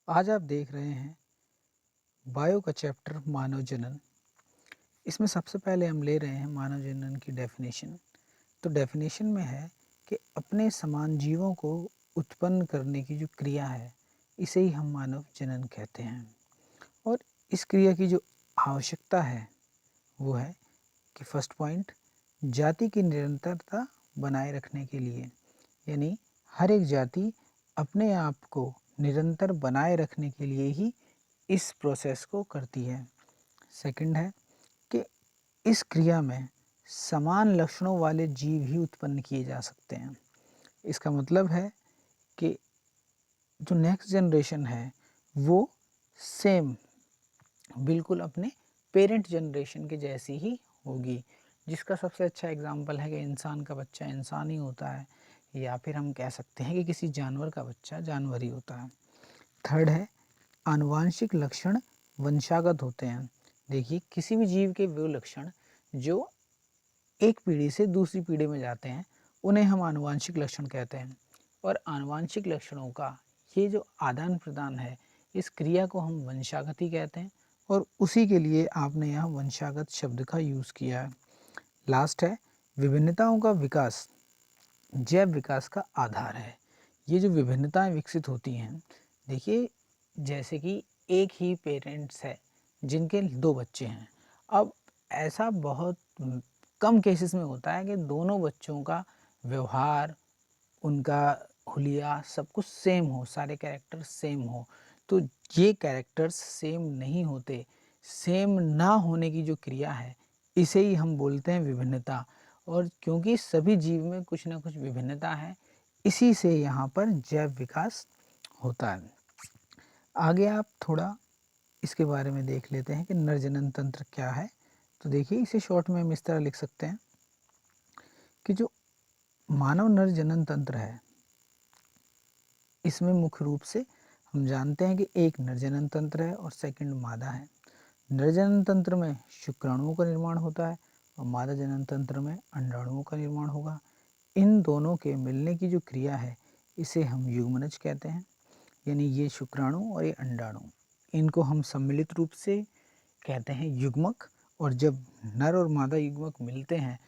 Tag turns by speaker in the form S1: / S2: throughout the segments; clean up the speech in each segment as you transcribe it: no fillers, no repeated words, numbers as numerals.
S1: आज आप देख रहे हैं बायो का चैप्टर मानव जनन। इसमें सबसे पहले हम ले रहे हैं मानव जनन की डेफिनेशन। तो डेफिनेशन में है कि अपने समान जीवों को उत्पन्न करने की जो क्रिया है, इसे ही हम मानव जनन कहते हैं। और इस क्रिया की जो आवश्यकता है वो है कि फर्स्ट पॉइंट, जाति की निरंतरता बनाए रखने के लिए, यानी हर एक जाति अपने आप को निरंतर बनाए रखने के लिए ही इस प्रोसेस को करती है। सेकंड है कि इस क्रिया में समान लक्षणों वाले जीव ही उत्पन्न किए जा सकते हैं। इसका मतलब है कि जो नेक्स्ट जनरेशन है वो सेम बिल्कुल अपने पेरेंट जनरेशन के जैसी ही होगी, जिसका सबसे अच्छा एग्जाम्पल है कि इंसान का बच्चा इंसान ही होता है, या फिर हम कह सकते हैं कि किसी जानवर का बच्चा जानवर ही होता है। थर्ड है, आनुवांशिक लक्षण वंशागत होते हैं। देखिए, किसी भी जीव के वो लक्षण जो एक पीढ़ी से दूसरी पीढ़ी में जाते हैं, उन्हें हम आनुवांशिक लक्षण कहते हैं। और आनुवांशिक लक्षणों का ये जो आदान प्रदान है, इस क्रिया को हम वंशागति कहते हैं, और उसी के लिए आपने यहाँ वंशागत शब्द का यूज़ किया है। लास्ट है, विभिन्नताओं का विकास जैव विकास का आधार है। ये जो विभिन्नताएं विकसित होती हैं, देखिए, जैसे कि एक ही पेरेंट्स है जिनके दो बच्चे हैं। अब ऐसा बहुत कम केसेस में होता है कि दोनों बच्चों का व्यवहार, उनका हुलिया सब कुछ सेम हो, सारे कैरेक्टर सेम हो। तो ये कैरेक्टर्स सेम नहीं होते। सेम ना होने की जो क्रिया है, इसे ही हम बोलते हैं विभिन्नता। और क्योंकि सभी जीव में कुछ ना कुछ विभिन्नता है, इसी से यहाँ पर जैव विकास होता है। आगे आप थोड़ा इसके बारे में देख लेते हैं कि नर जनन तंत्र क्या है। तो देखिए, इसे शॉर्ट में हम इस तरह लिख सकते हैं कि जो मानव नर जनन तंत्र है, इसमें मुख्य रूप से हम जानते हैं कि एक नर जनन तंत्र है और सेकंड मादा है। नर जनन तंत्र में शुक्राणुओं का निर्माण होता है और मादा जनन तंत्र में अंडाणुओं का निर्माण होगा। इन दोनों के मिलने की जो क्रिया है, इसे हम युग्मनज कहते हैं। यानी ये शुक्राणु और ये अंडाणु, इनको हम सम्मिलित रूप से कहते हैं युग्मक। और जब नर और मादा युग्मक मिलते हैं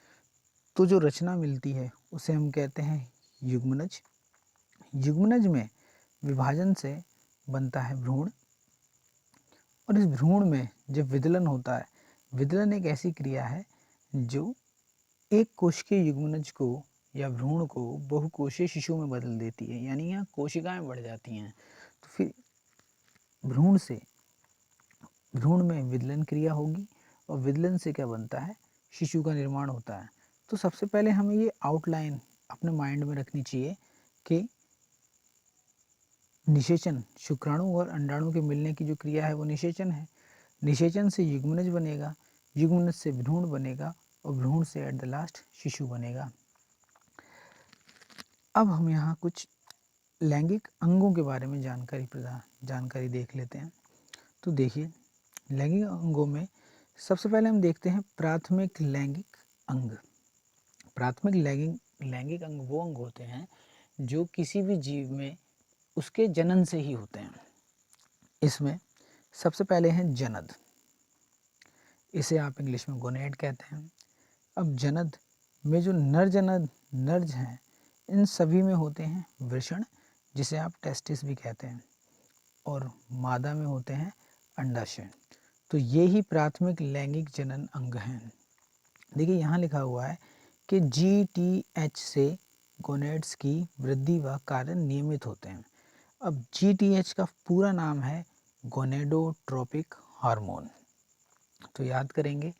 S1: तो जो रचना मिलती है उसे हम कहते हैं युग्मनज। युग्मनज में विभाजन से बनता है भ्रूण, और इस भ्रूण में जब विदलन होता है, विदलन एक ऐसी क्रिया है जो एक कोशिकीय युग्मनज को या भ्रूण को बहुकोशीय शिशु में बदल देती है, यानी यहाँ कोशिकाएं बढ़ जाती हैं। तो फिर भ्रूण से भ्रूण में विदलन क्रिया होगी, और विदलन से क्या बनता है, शिशु का निर्माण होता है। तो सबसे पहले हमें ये आउटलाइन अपने माइंड में रखनी चाहिए कि निषेचन, शुक्राणु और अंडाणु के मिलने की जो क्रिया है वो निषेचन है। निषेचन से युग्मनज बनेगा, युग्मनज से भ्रूण बनेगा, और भ्रूण से एट द लास्ट शिशु बनेगा। अब हम यहाँ कुछ लैंगिक अंगों के बारे में जानकारी देख लेते हैं। तो देखिए, लैंगिक अंगों में सबसे पहले हम देखते हैं प्राथमिक लैंगिक अंग। प्राथमिक लैंगिक लैंगिक अंग वो अंग होते हैं जो किसी भी जीव में उसके जनन से ही होते हैं। इसमें सबसे पहले हैं जनद, इसे आप इंग्लिश में गोनेड कहते हैं। अब जनद में जो नर्ज हैं, इन सभी में होते हैं वृषण, जिसे आप टेस्टिस भी कहते हैं, और मादा में होते हैं अंडाशय। तो ये ही प्राथमिक लैंगिक जनन अंग हैं। देखिए, यहाँ लिखा हुआ है कि GTH से गोनेड्स की वृद्धि व कार्य नियमित होते हैं। अब GTH का पूरा नाम है गोनेडोट्रोपिक हार्मोन। तो याद करेंगे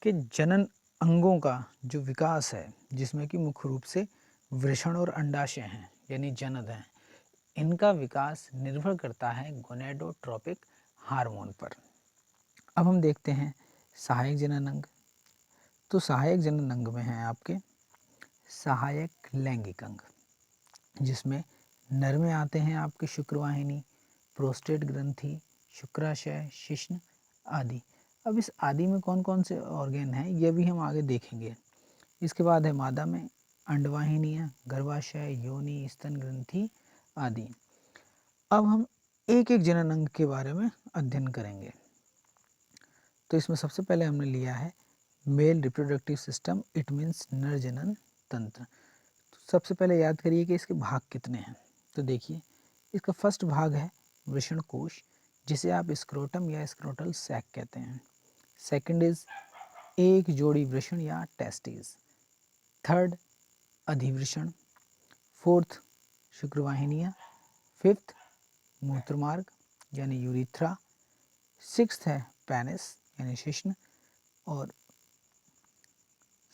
S1: कि जनन अंगों का जो विकास है, जिसमें कि मुख्य रूप से वृषण और अंडाशय हैं, यानी जनद हैं, इनका विकास निर्भर करता है गोनेडोट्रोपिक हार्मोन पर। अब हम देखते हैं सहायक जनन अंग। तो सहायक जनन अंग में हैं आपके सहायक लैंगिक अंग, जिसमें नर में आते हैं आपके शुक्रवाहिनी, प्रोस्टेट ग्रंथि, शुक्राशय, शिश्न आदि। अब इस आदि में कौन कौन से ऑर्गेन हैं, ये भी हम आगे देखेंगे। इसके बाद है मादा में अंडवाहिनियाँ, गर्भाशय, योनि, स्तन ग्रंथि आदि। अब हम एक एक जनन अंग के बारे में अध्ययन करेंगे। तो इसमें सबसे पहले हमने लिया है male reproductive system, it means नर जनन तंत्र। तो सबसे पहले याद करिए कि इसके भाग कितने हैं। तो देखिए, इसका फर्स्ट भाग है वृषण कोश, जिसे आप स्क्रोटम या स्क्रोटल सैक कहते हैं। सेकंड इज एक जोड़ी वृषण या टेस्टिस। थर्ड अधिवृषण। फोर्थ शुक्रवाहिनियाँ। फिफ्थ मूत्रमार्ग यानी यूरिथ्रा। सिक्स्थ है पेनिस यानी शिश्न। और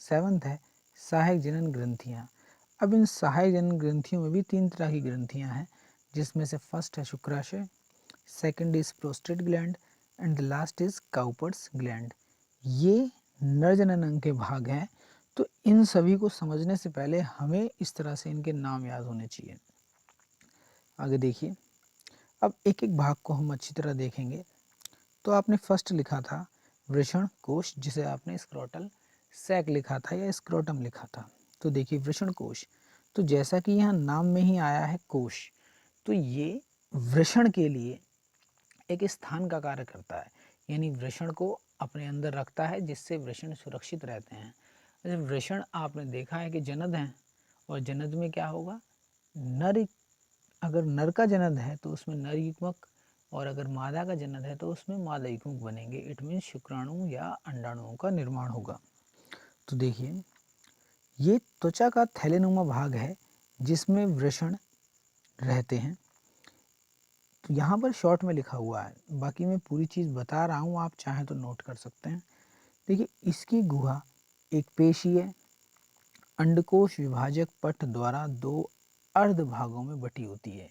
S1: सेवंथ है सहायक जनन ग्रंथियाँ। अब इन सहायक जनन ग्रंथियों में भी 3 तरह की ग्रंथियाँ हैं, जिसमें से फर्स्ट है शुक्राशय, second is prostate gland and the last is Cowper's gland. ये नर जनन अंग के भाग हैं। तो इन सभी को समझने से पहले हमें इस तरह से इनके नाम याद होने चाहिए। आगे देखिए, अब एक एक भाग को हम अच्छी तरह देखेंगे। तो आपने फर्स्ट लिखा था वृषण कोश, जिसे आपने स्क्रोटल सैक लिखा था या स्क्रोटम लिखा था। तो देखिए वृषण कोश, तो जैसा कि यहाँ नाम में ही आया है कोश, तो ये वृषण के लिए एक स्थान का कार्य करता है, यानी वृषण को अपने अंदर रखता है, जिससे वृषण सुरक्षित रहते हैं। जैसे वृषण आपने देखा है कि जनद हैं, और जनद में क्या होगा, नर, अगर नर का जनद है तो उसमें नर युग्मक, और अगर मादा का जनद है तो उसमें मादा युग्मक बनेंगे। इट मीन्स शुक्राणु या अंडाणुओं का निर्माण होगा। तो देखिए, ये त्वचा का थैलेनुमा भाग है जिसमें वृषण रहते हैं। तो यहाँ पर शॉर्ट में लिखा हुआ है, बाकी मैं पूरी चीज़ बता रहा हूँ, आप चाहें तो नोट कर सकते हैं। देखिए, इसकी गुहा एक पेशीय अंडकोश विभाजक पट द्वारा 2 अर्ध भागों में बटी होती है।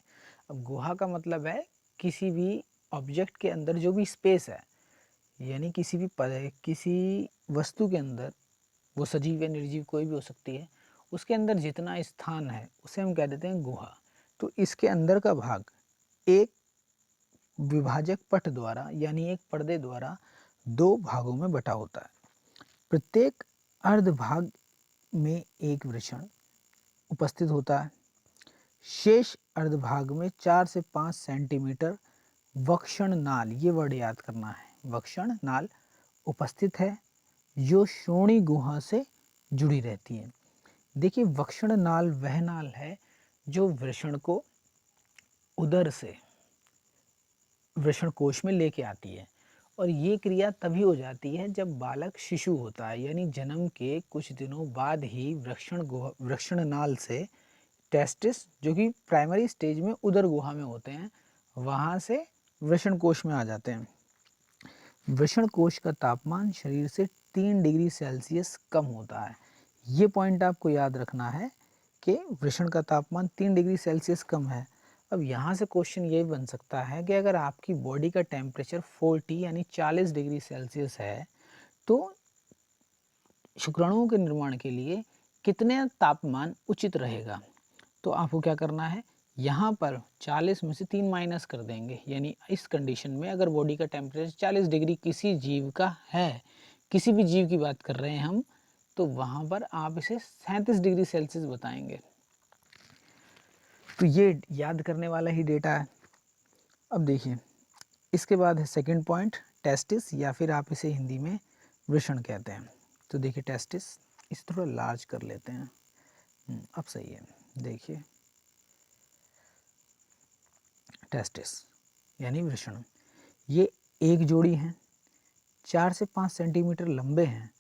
S1: अब गुहा का मतलब है किसी भी ऑब्जेक्ट के अंदर जो भी स्पेस है, यानी किसी वस्तु के अंदर, वो सजीव या निर्जीव कोई भी हो सकती है, उसके अंदर जितना स्थान है उसे हम कह देते हैं गुहा। तो इसके अंदर का भाग एक विभाजक पट द्वारा यानी एक पर्दे द्वारा 2 भागों में बटा होता है। प्रत्येक अर्ध भाग में एक वृषण उपस्थित होता है। शेष अर्धभाग में 4 से 5 सेंटीमीटर वक्षण नाल, ये वर्ड याद करना है, वक्षण नाल उपस्थित है, जो श्रोणी गुहा से जुड़ी रहती है। देखिए, वक्षण नाल वह नाल है जो वृषण को उदर से वृषण कोश में लेके आती है, और ये क्रिया तभी हो जाती है जब बालक शिशु होता है, यानी जन्म के कुछ दिनों बाद ही वृषण नाल से टेस्टिस, जो कि प्राइमरी स्टेज में उदर गुहा में होते हैं, वहाँ से वृषण कोश में आ जाते हैं। वृषण कोश का तापमान शरीर से 3 डिग्री सेल्सियस कम होता है। ये पॉइंट आपको याद रखना है कि वृषण का तापमान 3 डिग्री सेल्सियस कम है। अब यहाँ से क्वेश्चन ये बन सकता है कि अगर आपकी बॉडी का टेम्परेचर 40 यानी 40 डिग्री सेल्सियस है, तो शुक्राणुओं के निर्माण के लिए कितने तापमान उचित रहेगा। तो आपको क्या करना है, यहाँ पर 40 में से 3 माइनस कर देंगे, यानी इस कंडीशन में अगर बॉडी का टेम्परेचर 40 डिग्री किसी जीव का है, किसी भी जीव की बात कर रहे हैं हम, तो वहाँ पर आप इसे 37 डिग्री सेल्सियस बताएंगे। तो ये याद करने वाला ही डेटा है। अब देखिए, इसके बाद है सेकंड पॉइंट, टेस्टिस, या फिर आप इसे हिंदी में वृषण कहते हैं। तो देखिए टेस्टिस, इसे थोड़ा लार्ज कर लेते हैं। अब सही है। देखिए टेस्टिस यानी वृषण, ये एक जोड़ी हैं, 4 से 5 सेंटीमीटर लंबे हैं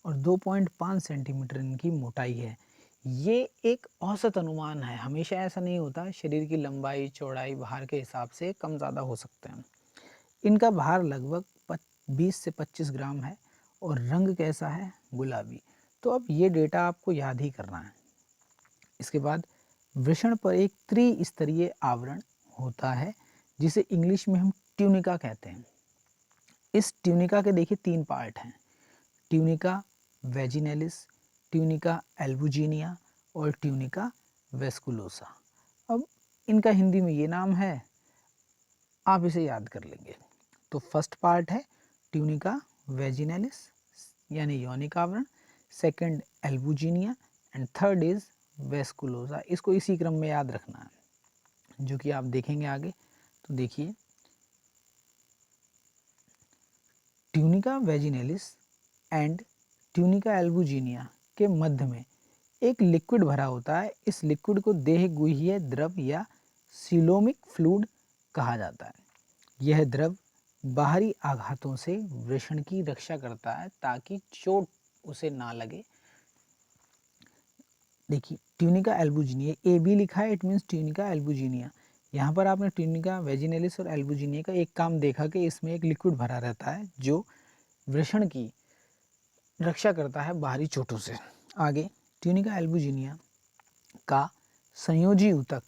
S1: और 2.5 सेंटीमीटर इनकी मोटाई है। ये एक औसत अनुमान है, हमेशा ऐसा नहीं होता। शरीर की लंबाई चौड़ाई भार के हिसाब से कम ज़्यादा हो सकते हैं। इनका भार लगभग 20 से 25 ग्राम है और रंग कैसा है, गुलाबी। तो अब ये डेटा आपको याद ही करना है। इसके बाद वृषण पर एक त्रिस्तरीय आवरण होता है, जिसे इंग्लिश में हम ट्यूनिका कहते हैं। इस ट्यूनिका के देखिए 3 पार्ट हैं, ट्यूनिका वेजिनेलिस, ट्यूनिका एल्बुजिनिया और ट्यूनिका वेस्कुलोसा। अब इनका हिंदी में ये नाम है, आप इसे याद कर लेंगे। तो फर्स्ट पार्ट है ट्यूनिका वेजिनेलिस यानी यौनिक आवरण, second albuginea and third is vasculosa. इसको इसी क्रम में याद रखना है, जो कि आप देखेंगे आगे। तो देखिए tunica vaginalis and tunica albuginea के मध्य में एक लिक्विड भरा होता है। इस लिक्विड को देहगुह्य द्रव या सीलोमिक फ्लूइड कहा जाता है। यह द्रव बाहरी आघातों से वृषण की रक्षा करता है ताकि चोट उसे ना लगे। देखिए ट्यूनिका एल्बुजिनिया, ए बी लिखा है, इट मीन्स ट्यूनिका एल्बुजिनिया। यहाँ पर आपने ट्यूनिका वेजिनेलिस और एल्बुजिनिया का एक काम देखा कि इसमें एक लिक्विड भरा रहता है जो वृषण की रक्षा करता है बाहरी चोटों से। आगे ट्यूनिका एल्बुजिनिया का संयोजी ऊतक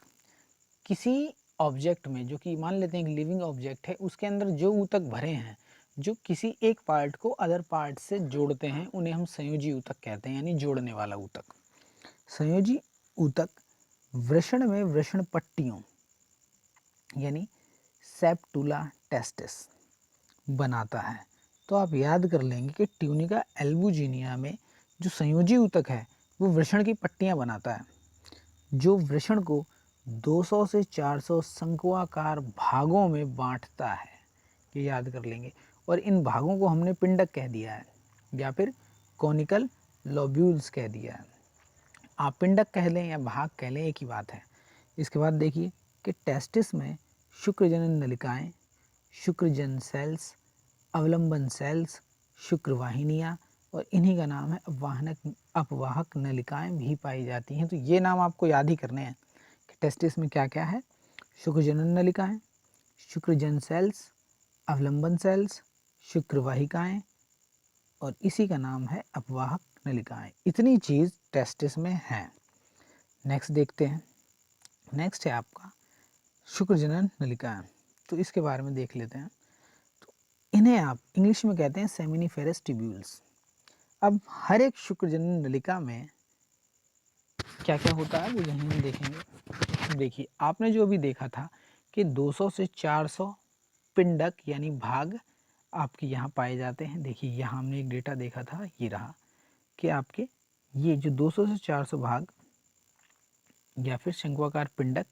S1: किसी ऑब्जेक्ट में, जो कि मान लेते हैं एक लिविंग ऑब्जेक्ट है, उसके अंदर जो ऊतक भरे हैं जो किसी एक पार्ट को अदर पार्ट से जोड़ते हैं, उन्हें हम संयोजी ऊतक कहते हैं, यानी जोड़ने वाला ऊतक। संयोजी ऊतक वृषण में वृषण पट्टियों यानी सेप्टुला टेस्टिस बनाता है। तो आप याद कर लेंगे कि ट्यूनिका एल्बुजिनिया में जो संयोजी ऊतक है वो वृषण की पट्टियां बनाता है, जो वृषण को 200 से 400 शंक्वाकार भागों में बांटता है। ये याद कर लेंगे। और इन भागों को हमने पिंडक कह दिया है या फिर कॉनिकल लोब्यूल्स कह दिया है। आप पिंडक कह लें या भाग कह लें, एक ही बात है। इसके बाद देखिए कि टेस्टिस में शुक्रजनन नलिकाएं, शुक्रजन सेल्स, अवलंबन सेल्स, शुक्रवाहिनियाँ और इन्हीं का नाम है अपवाहक नलिकाएं भी पाई जाती हैं। तो ये नाम आपको याद ही करने हैं कि टेस्टिस में क्या क्या है। शुक्रजनन नलिकाएं, शुक्रजन सेल्स, अवलंबन सेल्स, शुक्रवाहिकाएं और इसी का नाम है अपवाहक नलिकाएं। इतनी चीज़ टेस्टिस में है। नेक्स्ट देखते हैं। नेक्स्ट है आपका शुक्रजनन नलिकाएं। तो इसके बारे में देख लेते हैं। तो इन्हें आप इंग्लिश में कहते हैं सेमिनिफेरस ट्यूब्यूल्स। अब हर एक शुक्रजनन नलिका में क्या क्या होता है वो यहीं हम देखेंगे। देखिए आपने जो अभी देखा था कि 200 से 400 पिंडक यानी भाग आपके यहाँ पाए जाते हैं। देखिए यहाँ हमने एक डेटा देखा था, ये रहा कि आपके ये जो 200 से 400 भाग या फिर शंक्वाकार पिंडक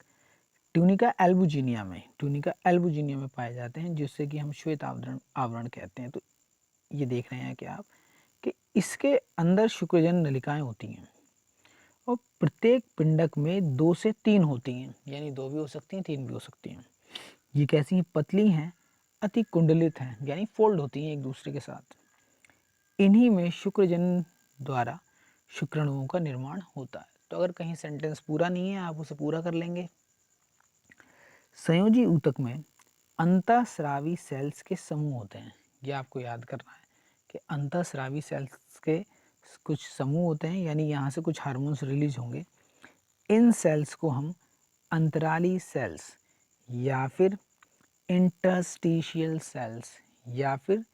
S1: ट्यूनिका एल्बुजिनिया में पाए जाते हैं, जिससे कि हम श्वेत आवरण कहते हैं। तो ये देख रहे हैं कि आप कि इसके अंदर शुक्रजनन नलिकाएं होती हैं और प्रत्येक पिंडक में 2 से 3 होती हैं, यानी 2 भी हो सकती हैं, 3 भी हो सकती हैं। ये कैसी हैं? पतली हैं, अति कुंडलित हैं, यानी फोल्ड होती हैं एक दूसरे के साथ। इन्हीं में शुक्रजनन द्वारा शुक्राणुओं का निर्माण होता है। तो अगर कहीं सेंटेंस पूरा नहीं है आप उसे पूरा कर लेंगे। संयोजी ऊतक में अंतःस्रावी सेल्स के समूह होते हैं। ये आपको याद करना है कि अंतःस्रावी सेल्स के कुछ समूह होते हैं, यानी यहाँ से कुछ हार्मोन्स रिलीज होंगे। इन सेल्स को हम अंतराली सेल्स या फिर इंटरस्टिशियल सेल्स या फिर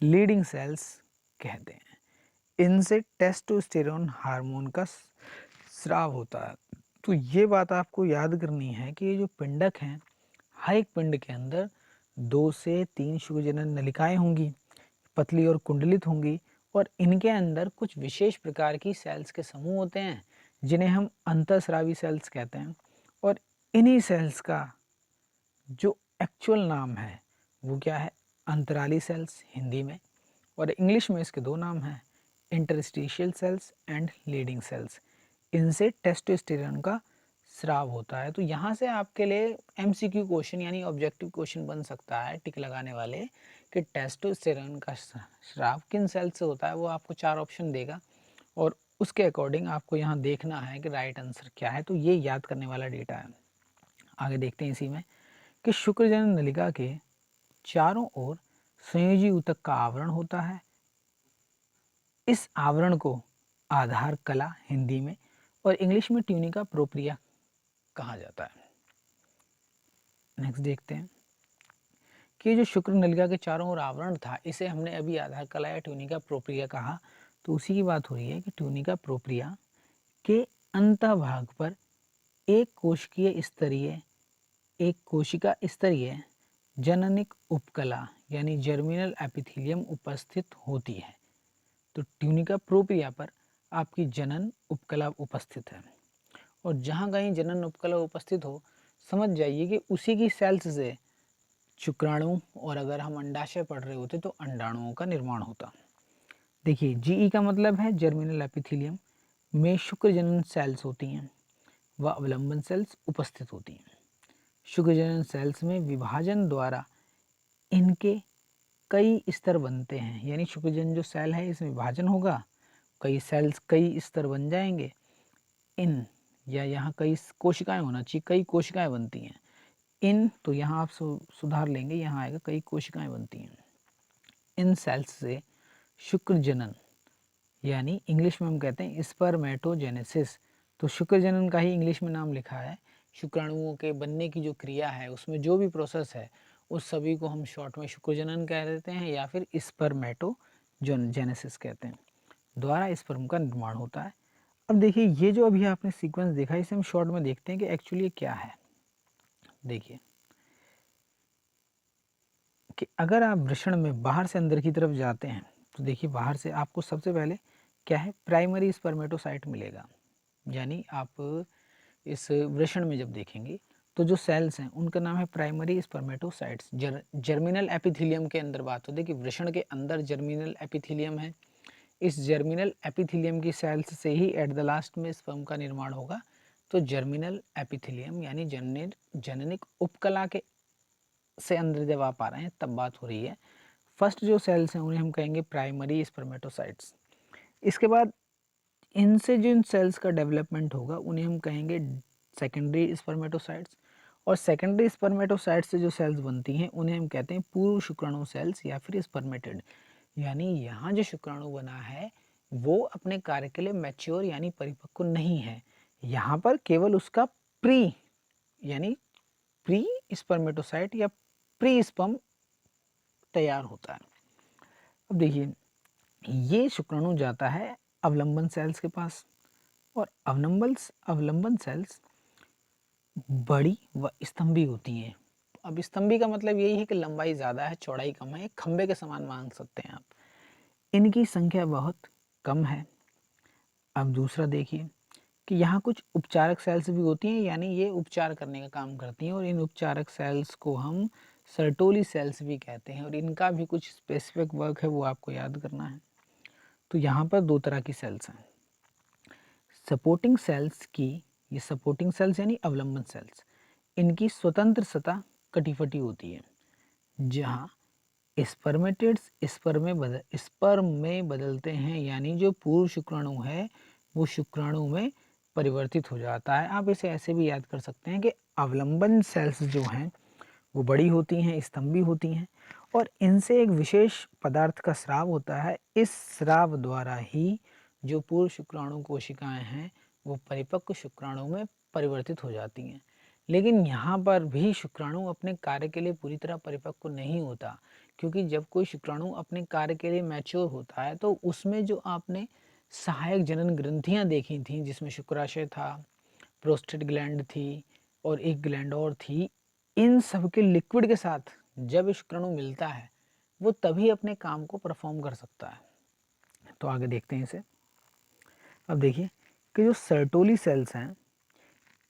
S1: लीडिंग सेल्स कहते हैं। इनसे टेस्टोस्टेरोन हार्मोन का स्राव होता है। तो ये बात आपको याद करनी है कि ये जो पिंडक हैं, हर एक पिंड के अंदर 2 से 3 शुक्रजनन नलिकाएं होंगी, पतली और कुंडलित होंगी और इनके अंदर कुछ विशेष प्रकार की सेल्स के समूह होते हैं जिन्हें हम अंतःस्रावी सेल्स कहते हैं। और इन्हीं सेल्स का जो एक्चुअल नाम है वो क्या है? अंतराली सेल्स हिंदी में, और इंग्लिश में इसके 2 नाम हैं, interstitial cells and leading cells. इनसे टेस्टोस्टेरोन का स्राव होता है। तो यहाँ से आपके लिए एमसीक्यू क्वेश्चन यानी ऑब्जेक्टिव क्वेश्चन बन सकता है टिक लगाने वाले कि टेस्टोस्टेरोन का स्राव किन सेल से होता है। वो आपको 4 ऑप्शन देगा और उसके अकॉर्डिंग आपको यहाँ देखना है कि राइट आंसर क्या है। तो ये याद करने वाला डेटा है। आगे देखते हैं इसी में कि शुक्रजनन नलिका के चारों ओर संयोजी ऊतक का आवरण होता है। इस आवरण को आधार कला हिंदी में और इंग्लिश में ट्यूनिका प्रोप्रिया कहा जाता है। नेक्स्ट देखते हैं कि जो शुक्र नलिका के चारों ओर आवरण था, इसे हमने अभी आधार कला या ट्यूनिका प्रोप्रिया कहा। तो उसी की बात हो रही है कि ट्यूनिका प्रोप्रिया के अंतभाग पर एक कोशिका स्तरीय जननिक उपकला यानी जर्मिनल एपिथेलियम उपस्थित होती है। तो ट्यूनिका प्रोप्रिया पर आपकी जनन उपकला उपस्थित है, और जहाँ कहीं जनन उपकला उपस्थित हो समझ जाइए कि उसी की सेल्स से शुक्राणु, और अगर हम अंडाशय पढ़ रहे होते तो अंडाणुओं का निर्माण होता। देखिए जीई का मतलब है जर्मिनल एपिथेलियम में शुक्रजनन सेल्स होती हैं व अवलंबन सेल्स उपस्थित होती हैं। शुक्रजनन सेल्स में विभाजन द्वारा इनके कई स्तर बनते हैं, यानी शुक्रजनन जो सेल है इसमें विभाजन होगा, कई सेल्स कई स्तर बन जाएंगे इन, या यहाँ कई कोशिकाएं होना चाहिए, कई कोशिकाएं बनती हैं इन, तो यहाँ आप सुधार लेंगे, यहाँ आएगा कई कोशिकाएं बनती हैं। इन सेल्स से शुक्रजनन, यानी इंग्लिश में हम कहते हैं स्पर्मेटोजेनेसिस, तो शुक्रजनन का ही इंग्लिश में नाम लिखा है। शुक्राणुओं के बनने की जो क्रिया है उसमें जो भी प्रोसेस है उस सभी को हम शॉर्ट में शुक्रजनन कह देते हैं या फिर स्पर्मेटोजेनेसिस कहते हैं, द्वारा स्पर्म का निर्माण होता है। अब देखिए ये जो अभी आपने सीक्वेंस देखा इसे हम शॉर्ट में देखते हैं कि एक्चुअली क्या है। देखिए कि अगर आप वृषण में बाहर से अंदर की तरफ जाते हैं तो देखिए बाहर से आपको सबसे पहले क्या है, प्राइमरी स्पर्मेटोसाइट मिलेगा, यानी आप इस वृषण में जब देखेंगे तो जो सेल्स हैं उनका नाम है प्राइमरी स्पर्मेटोसाइट्स। जर्मिनल एपिथेलियम के अंदर बात हो, देखिए वृषण के अंदर जर्मिनल एपिथेलियम है, इस जर्मिनल एपिथेलियम की सेल्स से ही एट द लास्ट में स्पर्म का निर्माण होगा। तो जर्मिनल एपिथेलियम यानी जननिक उपकला के से अंदर जब आप आ रहे हैं तब बात हो रही है। फर्स्ट जो सेल्स हैं उन्हें हम कहेंगे प्राइमरी स्पर्मेटोसाइट्स। इसके बाद इनसे जिन सेल्स का डेवलपमेंट होगा उन्हें हम कहेंगे सेकेंडरी स्पर्मेटोसाइट्स, और सेकेंडरी स्पर्मेटोसाइट्स से जो सेल्स बनती हैं उन्हें हम कहते हैं पूर्व शुक्राणु सेल्स या फिर स्पर्मेटेड। यानी यहाँ जो शुक्राणु बना है वो अपने कार्य के लिए मैच्योर यानी परिपक्व नहीं है, यहाँ पर केवल उसका प्री यानी प्री स्पर्मेटोसाइट या प्री स्पर्म तैयार होता है। अब देखिए ये शुक्राणु जाता है अवलंबन सेल्स के पास, और अवलंबन सेल्स बड़ी व स्तंभी होती हैं। अब स्तंभी का मतलब यही है कि लंबाई ज़्यादा है चौड़ाई कम है, खंबे के समान मान सकते हैं आप। इनकी संख्या बहुत कम है। अब दूसरा देखिए कि यहाँ कुछ उपचारक सेल्स भी होती हैं, यानी ये उपचार करने का काम करती हैं, और इन उपचारक सेल्स को हम सर्टोली सेल्स भी कहते हैं, और इनका भी कुछ स्पेसिफिक वर्क है वो आपको याद करना है। तो यहाँ पर दो तरह की सेल्स हैं। सपोर्टिंग सेल्स की, ये सपोर्टिंग सेल्स यानी अवलंबन सेल्स, इनकी स्वतंत्र सतह कटिफटी होती है, जहाँ स्पर्मेटेड्स स्पर्म में बदलते हैं, यानी जो पूर्व शुक्राणु है वो शुक्राणु में परिवर्तित हो जाता है। आप इसे ऐसे भी याद कर सकते हैं कि अवलंबन सेल्स जो हैं वो बड़ी होती हैं, स्तंभी होती हैं, और इनसे एक विशेष पदार्थ का स्राव होता है। इस स्राव द्वारा ही जो पूर्व शुक्राणु कोशिकाएं हैं वो परिपक्व शुक्राणु में परिवर्तित हो जाती हैं। लेकिन यहाँ पर भी शुक्राणु अपने कार्य के लिए पूरी तरह परिपक्व नहीं होता, क्योंकि जब कोई शुक्राणु अपने कार्य के लिए मैच्योर होता है तो उसमें जो आपने सहायक जनन ग्रंथियाँ देखी थी जिसमें शुक्राशय था, प्रोस्टेट ग्लैंड थी और एक ग्लैंड और थी, इन सब के लिक्विड के साथ जब शुक्राणु मिलता है वो तभी अपने काम को परफॉर्म कर सकता है। तो आगे देखते हैं इसे। अब देखिए कि जो सर्टोली सेल्स हैं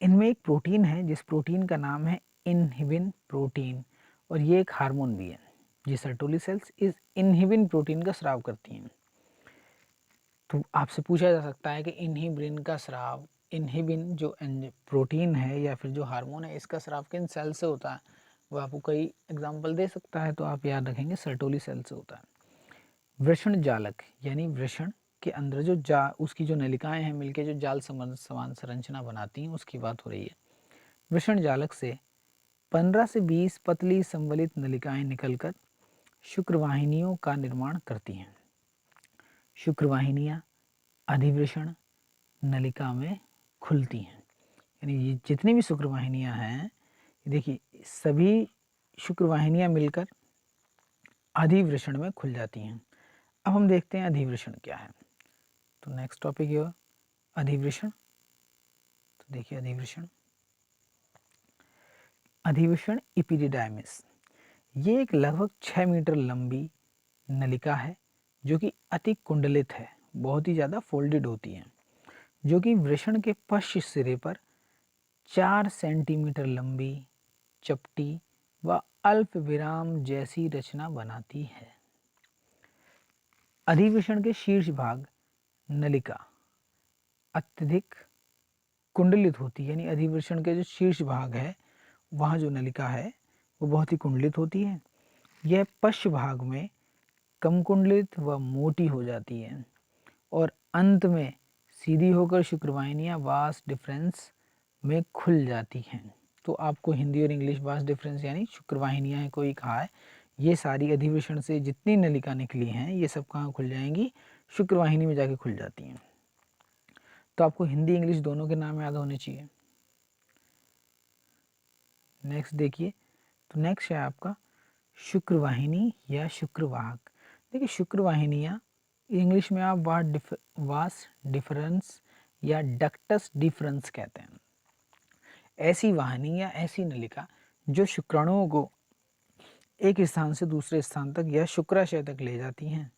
S1: इनमें एक प्रोटीन है जिस प्रोटीन का नाम है इनहिबिन प्रोटीन, और ये एक हार्मोन भी है। ये सर्टोली सेल्स इस इनहिबिन प्रोटीन का स्राव करती हैं। तो आपसे पूछा जा सकता है कि इनहिबिन का स्राव, इनहिबिन जो प्रोटीन है या फिर जो हार्मोन है इसका स्राव किन सेल से होता है, वो आपको कई एग्जाम्पल दे सकता है, तो आप याद रखेंगे सर्टोली सेल से होता है। वृषण जालक यानी वृषण के अंदर जो उसकी जो नलिकाएं हैं मिलके जो जाल समान संरचना बनाती हैं उसकी बात हो रही है। वृषण जालक से 15 से 20 पतली संवलित नलिकाएं निकलकर शुक्रवाहिनियों का निर्माण करती हैं। शुक्रवाहिनियाँ अधिवृषण नलिका में खुलती हैं, यानी ये जितनी भी शुक्रवाहिनियाँ हैं देखिए सभी शुक्रवाहिनियाँ मिलकर अधिवृषण में खुल जाती हैं। अब हम देखते हैं अधिवृषण क्या है। तो नेक्स्ट टॉपिक ये अधिवृषण। तो देखिए अधिवृषण इपिडिडाइमिस, ये एक लगभग 6 मीटर लंबी नलिका है जो कि अति कुंडलित है, बहुत ही ज़्यादा फोल्डेड होती है, जो कि वृषण के पश्च सिरे पर 4 सेंटीमीटर लंबी, चपटी व अल्प विराम जैसी रचना बनाती है। अधिवेशन के शीर्ष भाग नलिका अत्यधिक कुंडलित होती है, यानी अधिवेशन के जो शीर्ष भाग है वहाँ जो नलिका है वो बहुत ही कुंडलित होती है। यह पश्च भाग में कम कुंडलित व मोटी हो जाती है और अंत में सीधी होकर शुक्रवाहिनियाँ वास डिफरेंस में खुल जाती हैं। तो आपको हिंदी और इंग्लिश वास डिफरेंस यानी शुक्रवाहिनियाँ को ही कहा है। ये सारी अधिवेशन से जितनी नलिका निकली हैं ये सब कहाँ खुल जाएंगी, शुक्रवाहिनी में जाके खुल जाती हैं। तो आपको हिंदी इंग्लिश दोनों के नाम याद होने चाहिए। नेक्स्ट देखिए, तो नेक्स्ट है आपका शुक्रवाहिनी या शुक्रवाहक। देखिए शुक्रवाहिनियाँ इंग्लिश में आप वास डिफरेंस या डक्टस डिफरेंस कहते हैं। ऐसी वाहिनी या ऐसी नलिका जो शुक्राणुओं को एक स्थान से दूसरे स्थान तक या शुक्राशय तक ले जाती हैं,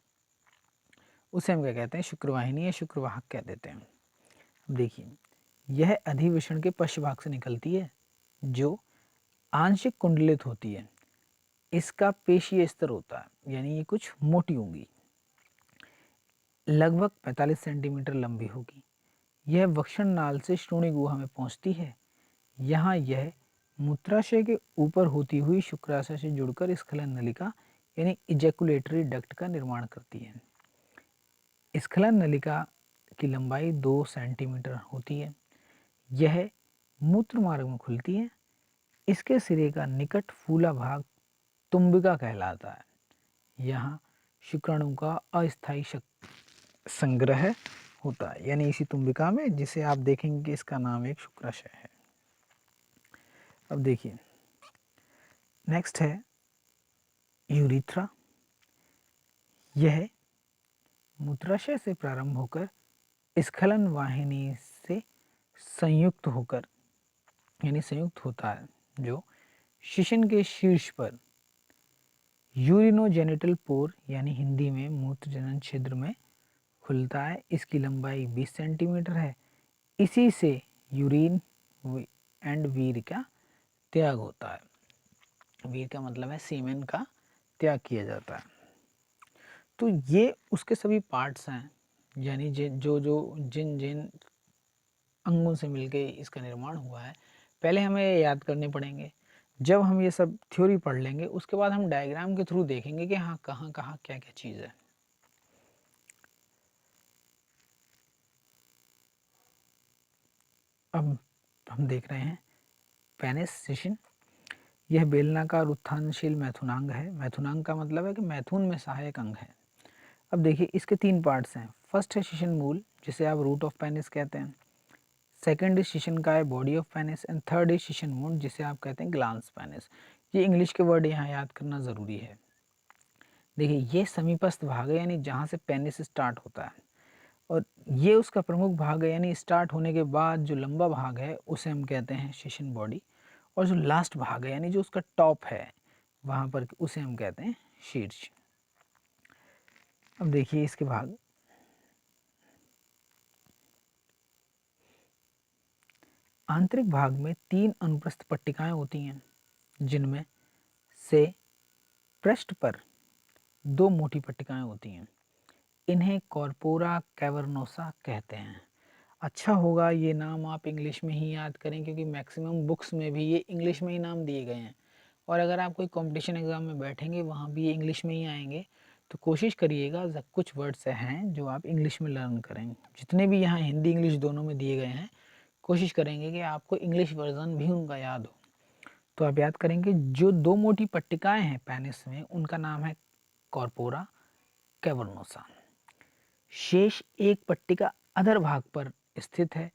S1: उसे हम क्या कहते हैं, शुक्रवाहिनी या शुक्रवाहक कह देते हैं। अब देखिए, यह अधिवेशन के पश्च भाग से निकलती है जो आंशिक कुंडलित होती है। इसका पेशीय स्तर होता है, यानी ये कुछ मोटी होंगी, लगभग 45 सेंटीमीटर लंबी होगी। यह वक्षण नाल से श्रोणि गुहा में पहुंचती है। यहाँ यह मूत्राशय के ऊपर होती हुई शुक्राशय से जुड़कर स्खलन नलिका यानी इजैकुलेटरी डक्ट का निर्माण करती है। स्खलन नलिका की लंबाई 2 सेंटीमीटर होती है। यह मूत्र मार्ग में खुलती है। इसके सिरे का निकट फूला भाग तुम्बिका कहलाता है। यहाँ शुक्राणु का अस्थायी संग्रह होता है, यानी इसी तुम्बिका में, जिसे आप देखेंगे कि इसका नाम एक शुक्राशय है। अब देखिए नेक्स्ट है यूरिथ्रा। यह मूत्राशय से प्रारंभ होकर स्खलन वाहिनी से संयुक्त होकर यानी संयुक्त होता है, जो शिशन के शीर्ष पर यूरिनोजेनिटल पोर यानी हिंदी में मूत्र जनन छिद्र में खुलता है। इसकी लंबाई 20 सेंटीमीटर है। इसी से यूरिन एंड वीर का त्याग होता है। वीर का मतलब है सीमेन का त्याग किया जाता है। तो ये उसके सभी पार्ट्स हैं, यानी जो जो जिन जिन अंगों से मिलके इसका निर्माण हुआ है, पहले हमें याद करने पड़ेंगे। जब हम ये सब थ्योरी पढ़ लेंगे उसके बाद हम डायग्राम के थ्रू देखेंगे कि हाँ कहाँ कहाँ क्या क्या चीज़ है। अब हम देख रहे हैं पेनिस शिशन। यह बेलनाकार उत्थानशील मैथुनांग है। मैथुनांग का मतलब है कि मैथुन में सहायक अंग है। अब देखिए इसके 3 पार्ट्स हैं। फर्स्ट है शिशन मूल, जिसे आप रूट ऑफ पेनिस कहते हैं। सेकंड इज शिशन काय body of penis and third is session wound, जिसे आप कहते हैं ग्लांस पेनिस। ये इंग्लिश के वर्ड यहाँ याद करना ज़रूरी है। देखिए ये समीपस्थ भाग है, यानी जहाँ से पेनिस स्टार्ट होता है, और ये उसका प्रमुख भाग है, यानी स्टार्ट होने के बाद जो लंबा भाग है उसे हम कहते हैं शिशन बॉडी, और जो लास्ट भाग है यानी जो उसका टॉप है वहाँ पर उसे हम कहते हैं शीर्ष। अब देखिए इसके भाग। आंतरिक भाग में 3 अनुप्रस्थ पट्टिकाएं होती हैं, जिनमें से पृष्ठ पर 2 मोटी पट्टिकाएं होती हैं। इन्हें कॉर्पोरा कैवर्नोसा कहते हैं। अच्छा होगा ये नाम आप इंग्लिश में ही याद करें, क्योंकि मैक्सिमम बुक्स में भी ये इंग्लिश में ही नाम दिए गए हैं, और अगर आप कोई कंपटीशन एग्जाम में बैठेंगे वहाँ भी ये इंग्लिश में ही आएंगे। तो कोशिश करिएगा कुछ वर्ड्स हैं जो आप इंग्लिश में लर्न करें। जितने भी यहाँ हिंदी इंग्लिश दोनों में दिए गए हैं, कोशिश करेंगे कि आपको इंग्लिश वर्जन भी उनका याद हो। तो आप याद करेंगे जो 2 मोटी पट्टिकाएं हैं पेनिस में, उनका नाम है कॉर्पोरा कैवर्नोसा। शेष एक पट्टिका अधर भाग पर स्थित है,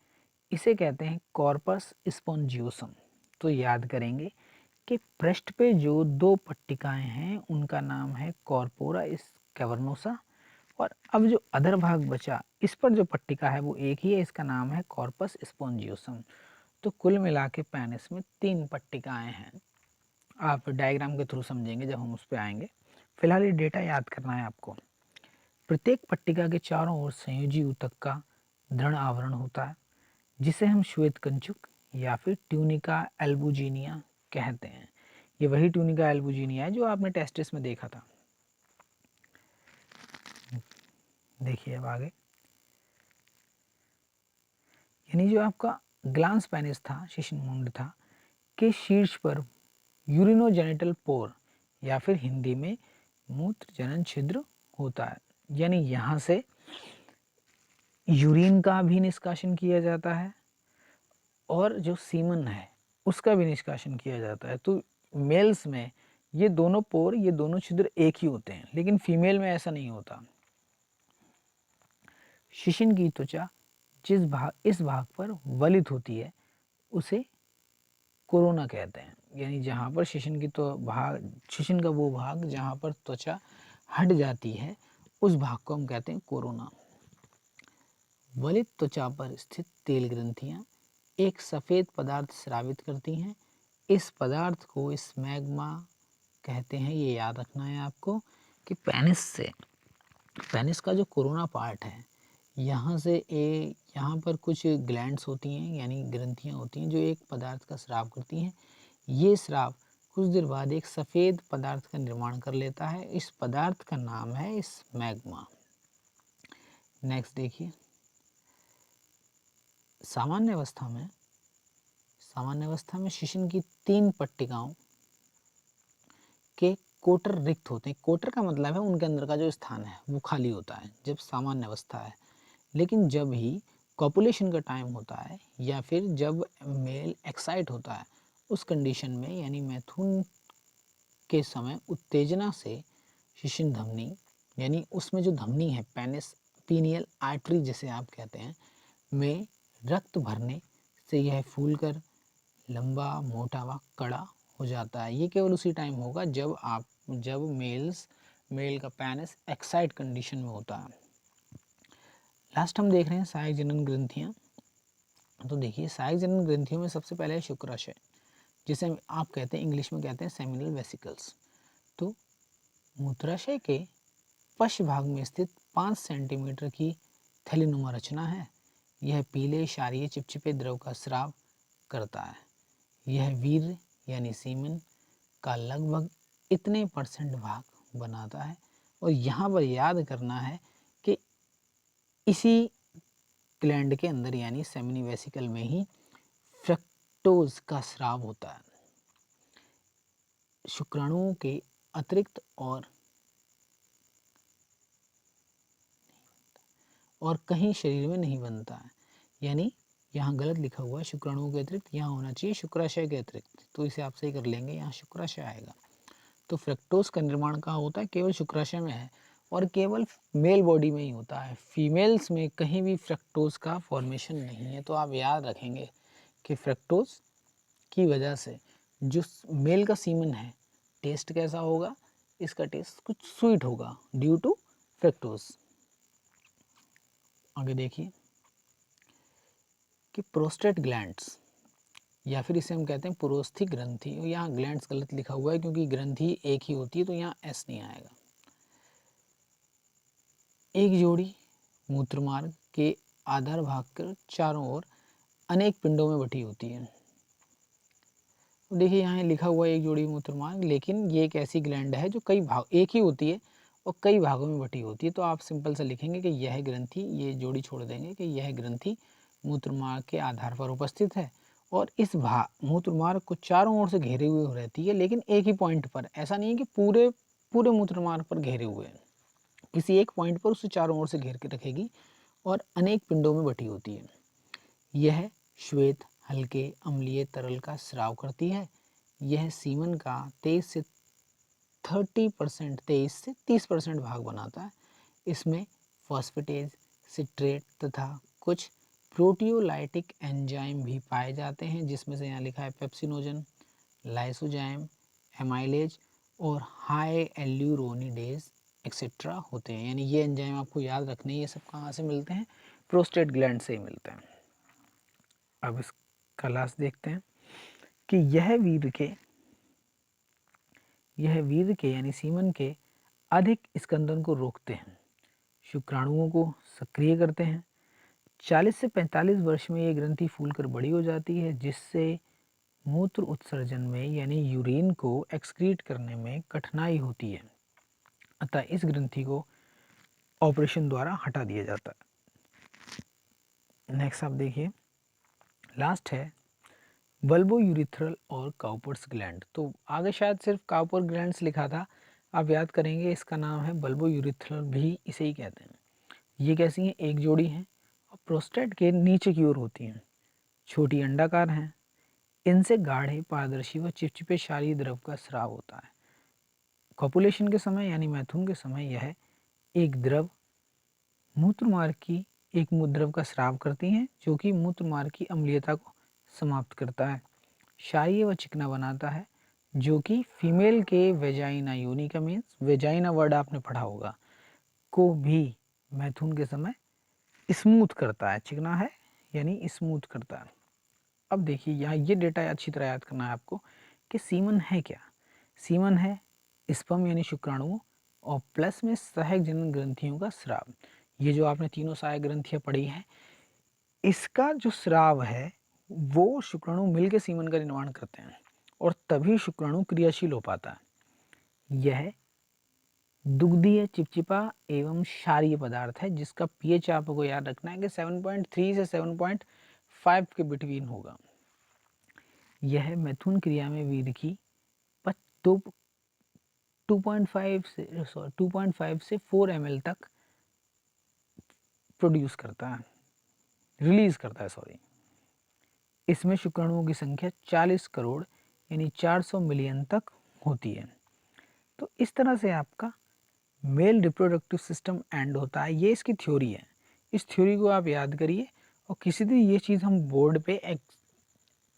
S1: इसे कहते हैं कॉर्पस स्पोंजियोसम। तो याद करेंगे कि पृष्ठ पे जो 2 पट्टिकाएं हैं उनका नाम है कॉर्पोरा कैवर्नोसा, और अब जो अधर भाग बचा इस पर जो पट्टिका है वो एक ही है, इसका नाम है कॉर्पस स्पोंजियोसम। तो कुल मिला के पेनिस में 3 पट्टिकाएं हैं। आप डायग्राम के थ्रू समझेंगे जब हम उस पर आएंगे। फिलहाल ये डेटा याद करना है आपको। प्रत्येक पट्टिका के चारों ओर संयोजी ऊतक का दृढ़ आवरण होता है, जिसे हम श्वेत कंचुक या फिर ट्यूनिका एल्बुजिनिया कहते हैं। ये वही ट्यूनिका एल्बुजिनिया है जो आपने टेस्टिस में देखा था। देखिए अब आगे, यानी जो आपका ग्लांस पेनिस था, शिश्न मुंड था, के शीर्ष पर यूरिनोजेनिटल पोर या फिर हिंदी में मूत्र जनन छिद्र होता है। यानी यहाँ से यूरिन का भी निष्कासन किया जाता है और जो सीमन है उसका भी निष्कासन किया जाता है। तो मेल्स में ये दोनों पोर, ये दोनों छिद्र एक ही होते हैं, लेकिन फीमेल में ऐसा नहीं होता। शिश्न की त्वचा इस भाग पर वलित होती है उसे कोरोना कहते हैं। यानी जहाँ पर शिश्न का वो भाग जहाँ पर त्वचा हट जाती है उस भाग को हम कहते हैं कोरोना। वलित त्वचा पर स्थित तेल ग्रंथियां एक सफ़ेद पदार्थ स्रावित करती हैं। इस पदार्थ को स्मैग्मा कहते हैं। ये याद रखना है आपको कि पेनिस का जो कोरोना पार्ट है, यहाँ पर कुछ ग्लैंड्स होती हैं यानी ग्रंथियाँ होती हैं जो एक पदार्थ का स्राव करती हैं। ये स्राव कुछ देर बाद एक सफ़ेद पदार्थ का निर्माण कर लेता है। इस पदार्थ का नाम है स्मैग्मा। नेक्स्ट देखिए, सामान्य अवस्था में शिश्न की 3 पट्टिकाओं के कोटर रिक्त होते हैं। कोटर का मतलब है उनके अंदर का जो स्थान है वो खाली होता है जब सामान्य अवस्था है। लेकिन जब ही कॉपुलेशन का टाइम होता है या फिर जब मेल एक्साइट होता है उस कंडीशन में, यानी मैथुन के समय उत्तेजना से शिश्न धमनी, यानी उसमें जो धमनी है पेनिस पीनियल आर्टरी जिसे आप कहते हैं, में रक्त भरने से यह फूलकर लंबा, मोटा व कड़ा हो जाता है। ये केवल उसी टाइम होगा जब मेल का पेनिस एक्साइट कंडीशन में होता है। लास्ट हम देख रहे हैं सहायक जनन ग्रंथियाँ। तो देखिए, सहायक जनन ग्रंथियों में सबसे पहले है शुक्राशय, जिसे आप कहते हैं, इंग्लिश में कहते हैं सेमिनल वेसिकल्स। तो मूत्राशय के पश्च भाग में स्थित 5 सेंटीमीटर की थैलीनुमा रचना है। यह पीले क्षारीय चिपचिपे द्रव का स्राव करता है। यह वीर्य यानी सीमन का लगभग इतने % भाग बनाता है। और यहाँ पर याद करना है कि इसी ग्लैंड के अंदर यानी सेमिनी वेसिकल में ही फ्रक्टोज का स्राव होता है। शुक्राणुओं के अतिरिक्त और कहीं शरीर में नहीं बनता है। यानी यहाँ गलत लिखा हुआ है, शुक्राणुओं के अतिरिक्त, यहाँ होना चाहिए शुक्राशय के अतिरिक्त। तो इसे आप सही कर लेंगे, यहाँ शुक्राशय आएगा। तो फ्रक्टोज का निर्माण कहाँ होता है? केवल शुक्राशय में है और केवल मेल बॉडी में ही होता है। फीमेल्स में कहीं भी फ्रक्टोज का फॉर्मेशन नहीं है। तो आप याद रखेंगे कि फ्रक्टोज की वजह से जो मेल का सीमन है टेस्ट कैसा होगा? इसका टेस्ट कुछ स्वीट होगा ड्यू टू फ्रक्टोज। आगे देखिए कि प्रोस्टेट ग्लैंड्स या फिर इसे हम कहते हैं पुरोस्थी ग्रंथि। यहाँ ग्लैंड्स गलत लिखा हुआ है क्योंकि ग्रंथि एक ही होती है, तो यहाँ एस नहीं आएगा। एक जोड़ी मूत्रमार्ग के आधार भाग कर चारों ओर अनेक पिंडों में बटी होती है। तो देखिए यहाँ लिखा हुआ है एक जोड़ी मूत्रमार्ग, लेकिन ये एक ऐसी ग्लैंड है जो कई भाग एक ही होती है और कई भागों में बटी होती है। तो आप सिंपल से लिखेंगे कि यह ग्रंथि, ये जोड़ी छोड़ देंगे कि यह ग्रंथि मूत्रमार्ग के आधार पर उपस्थित है और इस मूत्रमार्ग को चारों ओर से घेरे हुए रहती है, लेकिन एक ही पॉइंट पर। ऐसा नहीं है कि पूरे मूत्रमार्ग पर घेरे हुए हैं, किसी एक पॉइंट पर उसे चारों ओर से घेर के रखेगी और अनेक पिंडों में बटी होती है। यह श्वेत हल्के अम्लीय तरल का स्राव करती है। यह सीमन का 23 से 30% भाग बनाता है। इसमें फॉस्फेटेज, सिट्रेट तथा कुछ प्रोटियोलाइटिक एंजाइम भी पाए जाते हैं, जिसमें से यहाँ लिखा है पेप्सिनोजन, लाइसोजाइम, एमाइलेज और हाई एल्यूरोनिडेज एक्सेट्रा होते हैं। यानी ये एंजाइम आपको याद रखने, ये सब कहाँ से मिलते हैं? प्रोस्टेट ग्लैंड से ही मिलते हैं। अब इसका लास्ट देखते हैं कि यह वीर्य के यानी सीमन के अधिक स्कंदन को रोकते हैं, शुक्राणुओं को सक्रिय करते हैं। 40 से 45 वर्ष में ये ग्रंथि फूलकर बड़ी हो जाती है, जिससे मूत्र उत्सर्जन में यानी यूरिन को एक्सक्रीट करने में कठिनाई होती है, अतः इस ग्रंथि को ऑपरेशन द्वारा हटा दिया जाता है। नेक्स्ट आप देखिए, लास्ट है बल्बो यूरिथ्रल और काउपर्स ग्लैंड। तो आगे शायद सिर्फ काउपर ग्लैंड्स लिखा था, आप याद करेंगे इसका नाम है बल्बो यूरिथ्रल, भी इसे ही कहते हैं। ये कैसी हैं, एक जोड़ी हैं और प्रोस्टेट के नीचे की ओर होती हैं, छोटी अंडाकार हैं, इनसे गाढ़े पारदर्शी व चिपचिपे क्षारीय द्रव का स्राव होता है। कॉपुलेशन के समय यानी मैथुन के समय यह एक द्रव मूत्रमार्ग की एक द्रव का स्राव करती हैं, जो कि मूत्रमार्ग की अम्लीयता को समाप्त करता है, क्षारीय व चिकना बनाता है, जो कि फीमेल के वेजाइना योनि का मीन्स वेजाइना वर्ड आपने पढ़ा होगा, को भी मैथुन के समय स्मूथ करता है, चिकना है यानी स्मूथ करता है। अब देखिए यहाँ ये डेटा अच्छी तरह याद करना है आपको कि सीमन है क्या। सीमन है स्पर्म यानी शुक्राणुओं और प्लस में सहायक जनन ग्रंथियों का स्राव। ये जो आपने तीनों सहायक ग्रंथियां पढ़ी हैं, इसका जो स्राव है वो शुक्राणु मिलकर सीमन का निर्माण करते हैं और तभी शुक्राणु क्रियाशील हो पाता है। यह दुग्धीय चिपचिपा एवं क्षारीय पदार्थ है जिसका पीएच आपको याद रखना है कि 7.3 से 7.5 के बिटवीन होगा। यह मैथुन क्रिया में वीर्य की 2.5 से 4 ml तक प्रोड्यूस करता है, रिलीज करता है सॉरी। इसमें शुक्राणुओं की संख्या 40 करोड़ यानी 400 मिलियन तक होती है। तो इस तरह से आपका मेल रिप्रोडक्टिव सिस्टम एंड होता है। ये इसकी थ्योरी है, इस थ्योरी को आप याद करिए और किसी दिन ये चीज़ हम बोर्ड पे एक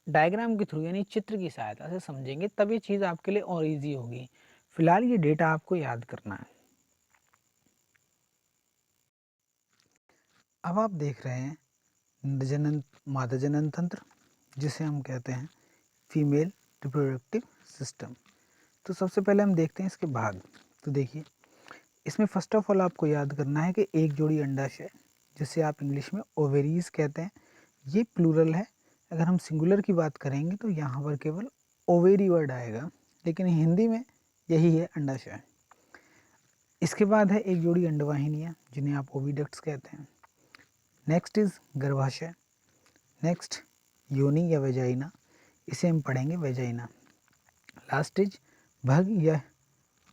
S1: डायग्राम के थ्रू यानी चित्र की सहायता से समझेंगे, तब ये चीज़ आपके लिए और इजी होगी। फिलहाल ये डेटा आपको याद करना है। अब आप देख रहे हैं जनन मादा जनन तंत्र, जिसे हम कहते हैं फीमेल रिप्रोडक्टिव सिस्टम। तो सबसे पहले हम देखते हैं इसके भाग। तो देखिए, इसमें फर्स्ट ऑफ ऑल आपको याद करना है कि एक जोड़ी अंडाशय, जिसे आप इंग्लिश में ओवेरीज कहते हैं, ये प्लूरल है। अगर हम सिंगुलर की बात करेंगे तो यहाँ पर केवल ओवेरी वर्ड आएगा, लेकिन हिंदी में यही है अंडाशय। इसके बाद है एक जोड़ी अंडवाहिनियाँ, जिन्हें आप ओविडक्ट्स कहते हैं। नेक्स्ट इज गर्भाशय, नेक्स्ट योनि या वेजाइना, इसे हम पढ़ेंगे वेजाइना। लास्ट इज भग या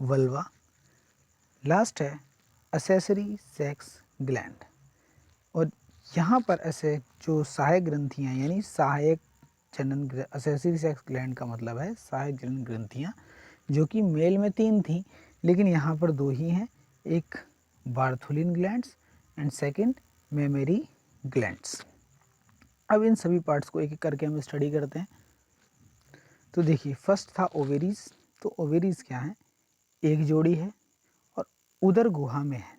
S1: वल्वा। लास्ट है असेसरी सेक्स ग्लैंड। और यहाँ पर ऐसे जो सहायक ग्रंथियाँ यानी सहायक जनन, असेसरी सेक्स ग्लैंड का मतलब है सहायक जनन ग्रंथियाँ, जो कि मेल में 3 थी लेकिन यहाँ पर 2 ही हैं, एक Bartholin glands and second mammary glands. अब इन सभी पार्ट्स को एक एक करके हम स्टडी करते हैं। तो देखिए, फर्स्ट था ओवेरीज। तो ओवेरीज क्या है, एक जोड़ी है और उदर गुहा में है।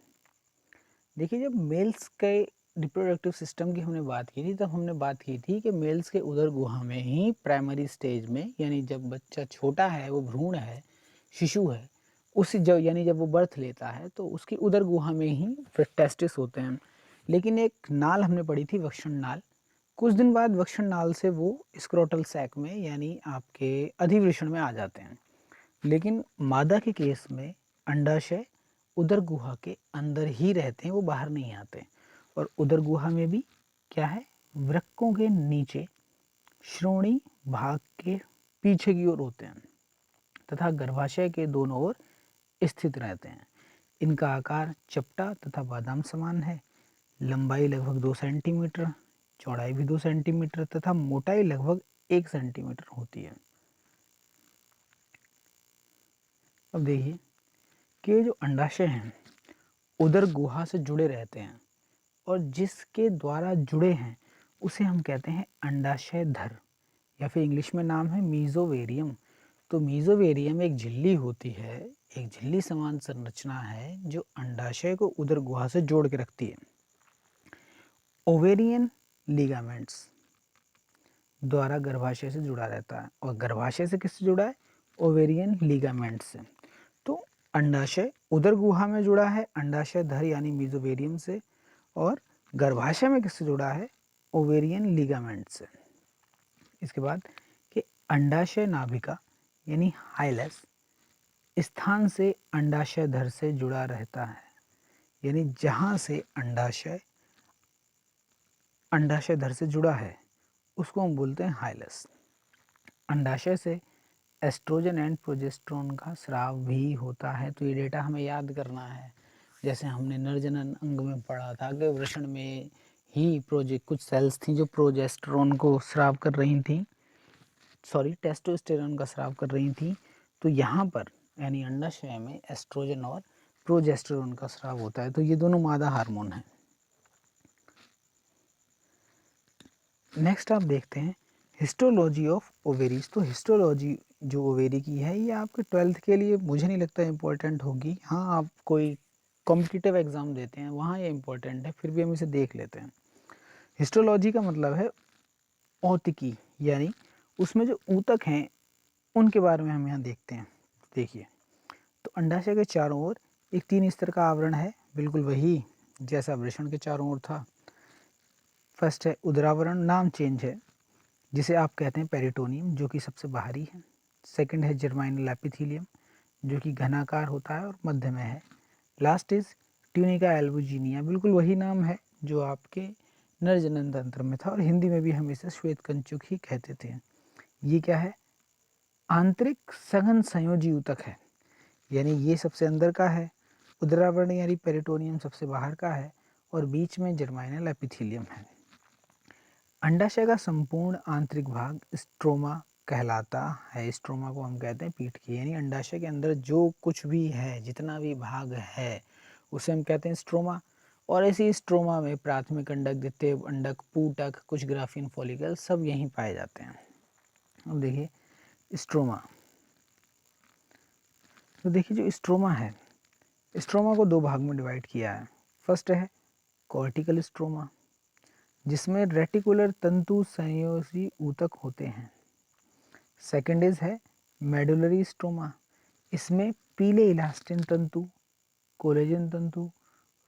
S1: देखिए, जब मेल्स के रिप्रोडक्टिव सिस्टम की हमने बात की थी, तब हमने बात की थी कि मेल्स के उदर गुहा में ही प्राइमरी स्टेज में, यानी जब बच्चा छोटा है, वो भ्रूण है, शिशु है, उस जब यानी जब वो बर्थ लेता है तो उसकी उदर गुहा में ही फिर टेस्टिस होते हैं। लेकिन एक नाल हमने पढ़ी थी, वक्षण नाल। कुछ दिन बाद वक्षण नाल से वो स्क्रोटल सैक में यानी आपके अधिवृषण में आ जाते हैं। लेकिन मादा के केस में अंडाशय उदर गुहा के अंदर ही रहते हैं, वो बाहर नहीं आते। और उदर गुहा में भी क्या है, वृक्कों के नीचे श्रोणी भाग के पीछे की ओर होते हैं तथा गर्भाशय के दोनों ओर स्थित रहते हैं। इनका आकार चपटा तथा बादाम समान है। लंबाई लगभग 2 सेंटीमीटर, चौड़ाई भी 2 सेंटीमीटर तथा मोटाई लगभग 1 सेंटीमीटर होती है। अब देखिए कि जो अंडाशय हैं उदर गुहा से जुड़े रहते हैं और जिसके द्वारा जुड़े हैं उसे हम कहते हैं अंडाशय धर, या फिर इंग्लिश में नाम है मीजोवेरियम। तो मीजोवेरियम एक झिल्ली होती है, एक झिल्ली समान संरचना है जो अंडाशय को उदर गुहा से जोड़ के रखती है। ओवेरियन लिगामेंट्स द्वारा गर्भाशय से जुड़ा रहता है। और गर्भाशय से किससे जुड़ा है, ओवेरियन लिगामेंट से। तो अंडाशय उदर गुहा में जुड़ा है अंडाशय धर यानी मीजोवेरियम से, और गर्भाशय में किससे जुड़ा है, ओवेरियन लिगामेंट से। इसके बाद कि अंडाशय नाभिका यानी हाइलस स्थान से अंडाशय धर से जुड़ा रहता है, यानी जहाँ से अंडाशय धर से जुड़ा है उसको हम बोलते हैं हाइलस। अंडाशय से एस्ट्रोजन एंड प्रोजेस्टेरोन का स्राव भी होता है। तो ये डेटा हमें याद करना है। जैसे हमने नरजनन अंग में पढ़ा था कि वृषण में ही कुछ सेल्स थी जो प्रोजेस्टेरोन को स्राव कर रही थी, टेस्टोस्टेरोन का स्राव कर रही थी। तो यहाँ पर यानी अंडाशय में एस्ट्रोजन और प्रोजेस्टेरोन का स्राव होता है। तो ये दोनों मादा हार्मोन हैं। नेक्स्ट आप देखते हैं हिस्टोलॉजी ऑफ ओवेरीज। तो हिस्टोलॉजी जो ओवेरी की है ये आपके 12th के लिए मुझे नहीं लगता इम्पोर्टेंट होगी। हाँ, आप कोई कॉम्पिटिटिव एग्ज़ाम देते हैं वहाँ ये इम्पोर्टेंट है, फिर भी हम इसे देख लेते हैं। हिस्टोलॉजी का मतलब है औतिकी, यानी उसमें जो ऊतक हैं उनके बारे में हम यहाँ देखते हैं। देखिए, तो अंडाशय के चारों ओर एक 3 स्तर का आवरण है, बिल्कुल वही जैसा वृषण के चारों ओर था। फर्स्ट है उदरावरण, नाम चेंज है, जिसे आप कहते हैं पेरिटोनियम, जो कि सबसे बाहरी है। सेकंड है जर्माइनल एपिथेलियम, जो कि घनाकार होता है और मध्य में है। लास्ट इज ट्यूनिका एल्बुजिनिया, बिल्कुल वही नाम है जो आपके नर जनन तंत्र में था और हिंदी में भी हम इसे श्वेत कंचुक ही कहते थे। ये क्या है? आंतरिक सघन संयोजी ऊतक है, यानी ये सबसे अंदर का है। उदरावरण यानी पेरिटोनियम सबसे बाहर का है और बीच में जर्माइनल एपिथेलियम है। अंडाशय का संपूर्ण आंतरिक भाग स्ट्रोमा कहलाता है। स्ट्रोमा को हम कहते हैं पीठ की, यानी अंडाशय के अंदर जो कुछ भी है, जितना भी भाग है उसे हम कहते हैं स्ट्रोमा। और ऐसी स्ट्रोमा में प्राथमिक अंडक, द्वितीय अंडक, पूटक, कुछ ग्राफीन फॉलिकल सब यहीं पाए जाते हैं। अब देखिए स्ट्रोमा। तो देखिए जो स्ट्रोमा है, स्ट्रोमा को 2 भाग में डिवाइड किया है। फर्स्ट है कॉर्टिकल स्ट्रोमा, जिसमें रेटिकुलर तंतु संयोजी ऊतक होते हैं। सेकेंड इज है मेडुलरी स्ट्रोमा, इसमें पीले इलास्टिन तंतु, कोलेजन तंतु,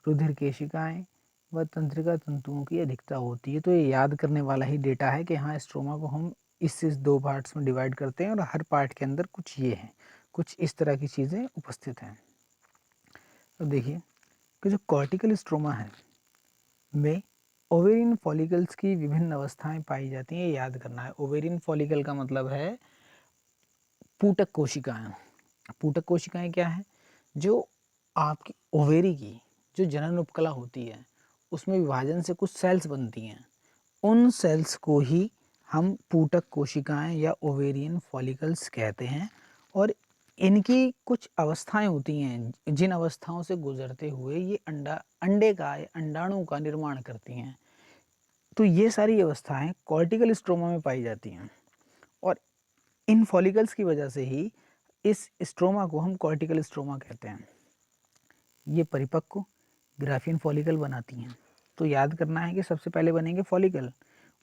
S1: रुधिर केशिकाएं व तंत्रिका तंतुओं की अधिकता होती है। तो ये याद करने वाला ही डेटा है कि हाँ, स्ट्रोमा को हम इस 2 पार्ट्स में डिवाइड करते हैं और हर पार्ट के अंदर कुछ ये हैं, कुछ इस तरह की चीज़ें उपस्थित हैं। तो देखिए कि जो कॉर्टिकल स्ट्रोमा है में ओवेरियन फॉलिकल्स की विभिन्न अवस्थाएं पाई जाती हैं। ये याद करना है। ओवेरियन फॉलिकल का मतलब है पूटक कोशिकाएं। पूटक कोशिकाएं क्या है? जो आपकी ओवेरी की जो जनन उपकला होती है उसमें विभाजन से कुछ सेल्स बनती हैं, उन सेल्स को ही हम पूटक कोशिकाएं या ओवेरियन फॉलिकल्स कहते हैं। और इनकी कुछ अवस्थाएं होती हैं जिन अवस्थाओं से गुजरते हुए ये अंडे का या अंडाणु का निर्माण करती हैं। तो ये सारी अवस्थाएं कॉर्टिकल स्ट्रोमा में पाई जाती हैं और इन फॉलिकल्स की वजह से ही इस स्ट्रोमा को हम कॉर्टिकल स्ट्रोमा कहते हैं। ये परिपक्व ग्राफीन फॉलिकल बनाती हैं। तो याद करना है कि सबसे पहले बनेंगे फॉलिकल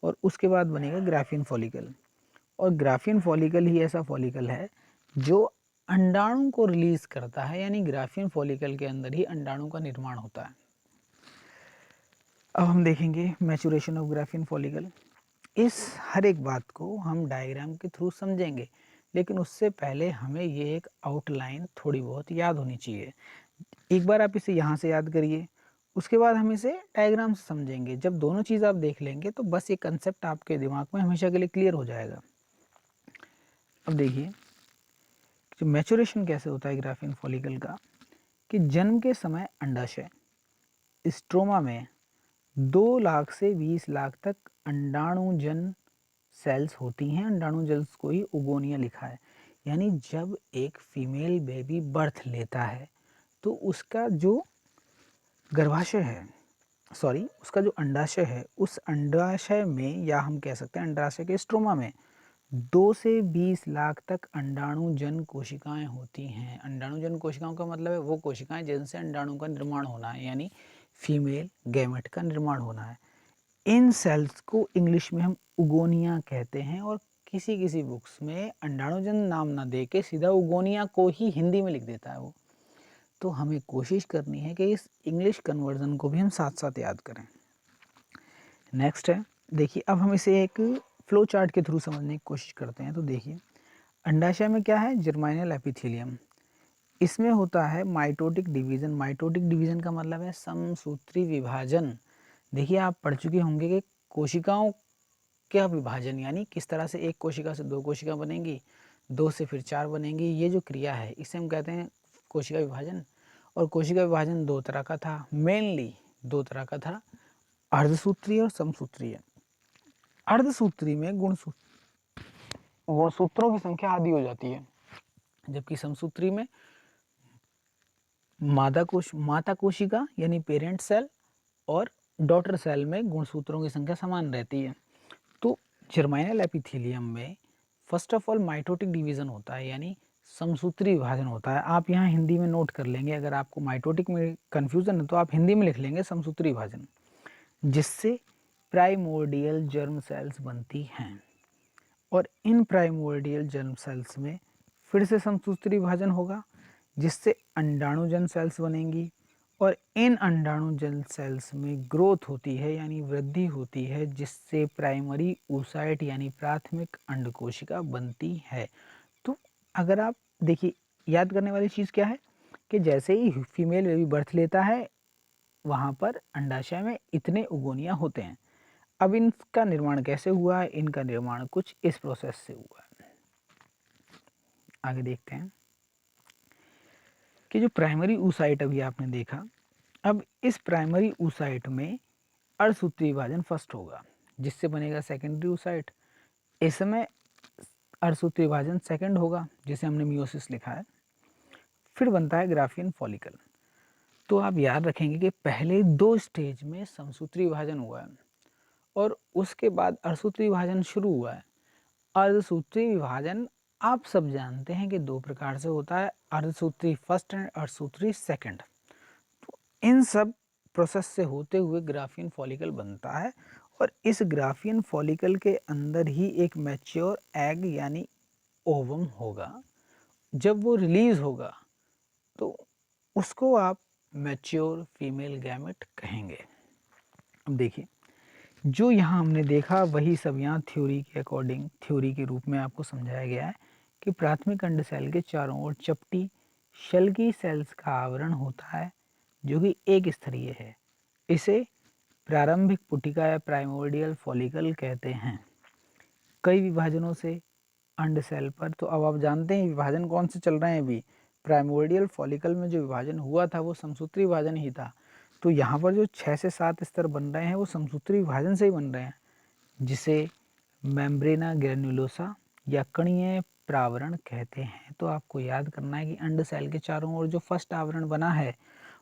S1: और उसके बाद बनेगा ग्राफीन फॉलिकल। और ग्राफीन फॉलिकल ही ऐसा फॉलिकल है जो अंडाणु को रिलीज करता है, यानी ग्राफीन फॉलिकल के अंदर ही अंडाणु का निर्माण होता है। अब हम देखेंगे मैचुरेशन ऑफ ग्राफीन फॉलिकल। इस हर एक बात को हम डायग्राम के थ्रू समझेंगे, लेकिन उससे पहले हमें ये एक आउटलाइन थोड़ी बहुत याद होनी चाहिए। एक बार आप इसे यहाँ से याद करिए, उसके बाद हम इसे डायग्राम से समझेंगे। जब दोनों चीज़ आप देख लेंगे तो बस ये कंसेप्ट आपके दिमाग में हमेशा के लिए क्लियर हो जाएगा। अब देखिए जो मैचुरेशन कैसे होता है ग्राफीन फॉलिकल का, कि जन्म के समय अंडाशय स्ट्रोमा में 2 लाख से 20 लाख तक अंडाणुजन सेल्स होती हैं। अंडाणुजन को ही ओगोनिया लिखा है। यानी जब एक फीमेल बेबी बर्थ लेता है तो उसका जो गर्भाशय है, उसका जो अंडाशय है, उस अंडाशय में, या हम कह सकते हैं अंडाशय के स्ट्रोमा में 2 से 20 लाख तक अंडाणुजन कोशिकाएं होती हैं। अंडाणुजन कोशिकाओं का मतलब है वो कोशिकाएं जिनसे अंडाणु का निर्माण होना है, यानी फीमेल गैमेट का निर्माण होना है। इन सेल्स को इंग्लिश में हम उगोनिया कहते हैं और किसी किसी बुक्स में अंडाणुजन नाम ना दे के सीधा उगोनिया को ही हिंदी में लिख देता है वो। तो हमें कोशिश करनी है कि इस इंग्लिश कन्वर्जन को भी हम साथ साथ याद करें। नेक्स्ट है, देखिए अब हम इसे एक फ्लो चार्ट के थ्रू समझने की कोशिश करते हैं। तो देखिए, अंडाशय में क्या है, जर्माइनल एपिथेलियम, इसमें होता है माइटोटिक डिवीजन। माइटोटिक डिवीजन का मतलब है समसूत्री विभाजन। देखिए, आप पढ़ चुके होंगे कि कोशिकाओं का विभाजन, यानी किस तरह से एक कोशिका से दो कोशिका बनेंगी, दो से फिर चार बनेंगी, ये जो क्रिया है इसे हम कहते हैं कोशिका विभाजन। और कोशिका विभाजन दो तरह का था, मेनली दो तरह का था, अर्धसूत्रीय और समसूत्रीय। अर्धसूत्री में गुणसूत्रों की संख्या आधी हो जाती है, जबकि समसूत्री में माता कोशिका यानी पेरेंट सेल और डॉटर सेल में गुणसूत्रों की संख्या समान रहती है। तो जर्माइनल एपिथेलियम में first of all mitotic division होता है, यानी समसूत्री विभाजन होता है। आप यहाँ हिंदी में नोट कर लेंगे, अगर आपको माइटोटिक में कन्फ्यूजन है तो आप हिंदी में लिख लेंगे समसूत्री विभाजन, जिससे प्राइमोर्डियल जर्म सेल्स बनती हैं। और इन प्राइमोर्डियल जर्म सेल्स में फिर से समसूत्री विभाजन होगा, जिससे अंडाणुजन सेल्स बनेंगी। और इन अंडाणुजन सेल्स में ग्रोथ होती है, यानी वृद्धि होती है, जिससे प्राइमरी oocyte यानी प्राथमिक अंडकोशिका बनती है। तो अगर आप देखिए, याद करने वाली चीज़ क्या है कि जैसे ही फीमेल बेबी बर्थ लेता है, वहाँ पर अंडाशय में इतने उगोनिया होते हैं। अब इनका निर्माण कैसे हुआ है, इनका निर्माण कुछ इस प्रोसेस से हुआ है। आगे देखते हैं कि जो प्राइमरी oocyte अभी आपने देखा, अब इस प्राइमरी oocyte में अर्धसूत्री विभाजन फर्स्ट होगा, जिससे बनेगा सेकेंडरी oocyte। इस समय अर्धसूत्री विभाजन सेकंड होगा, जिसे हमने मियोसिस लिखा है। फिर बनता है ग्राफियन फॉलिकल। तो आप याद रखेंगे कि पहले दो स्टेज में समसूत्री विभाजन हुआ है और उसके बाद अर्धसूत्री विभाजन शुरू हुआ है। अर्धसूत्री विभाजन आप सब जानते हैं कि दो प्रकार से होता है, अर्धसूत्री फर्स्ट एंड अर्धसूत्री सेकंड। तो इन सब प्रोसेस से होते हुए ग्राफियन फॉलिकल बनता है, और इस ग्राफियन फॉलिकल के अंदर ही एक मैच्योर एग यानी ओवम होगा। जब वो रिलीज होगा तो उसको आप मैच्योर फीमेल गैमेट कहेंगे। अब देखिए, जो यहाँ हमने देखा वही सब यहाँ थ्योरी के अकॉर्डिंग, थ्योरी के रूप में आपको समझाया गया है कि प्राथमिक अंड सेल के चारों ओर चपटी शल्की सेल्स का आवरण होता है, जो कि एक स्तरीय है। इसे प्रारंभिक पुटिका या प्राइमोर्डियल फॉलिकल कहते हैं। कई विभाजनों से अंड सेल पर, तो अब आप जानते हैं विभाजन कौन से चल रहे हैं अभी। प्राइमोर्डियल फॉलिकल में जो विभाजन हुआ था वो समसूत्री विभाजन ही था। तो यहाँ पर जो 6 से 7 स्तर बन रहे हैं वो समसूत्री विभाजन से ही बन रहे हैं, जिसे मेम्ब्रेना ग्रेन्युलोसा या कणीय प्रावरण कहते हैं। तो आपको याद करना है कि अंड सेल के चारों ओर जो फर्स्ट आवरण बना है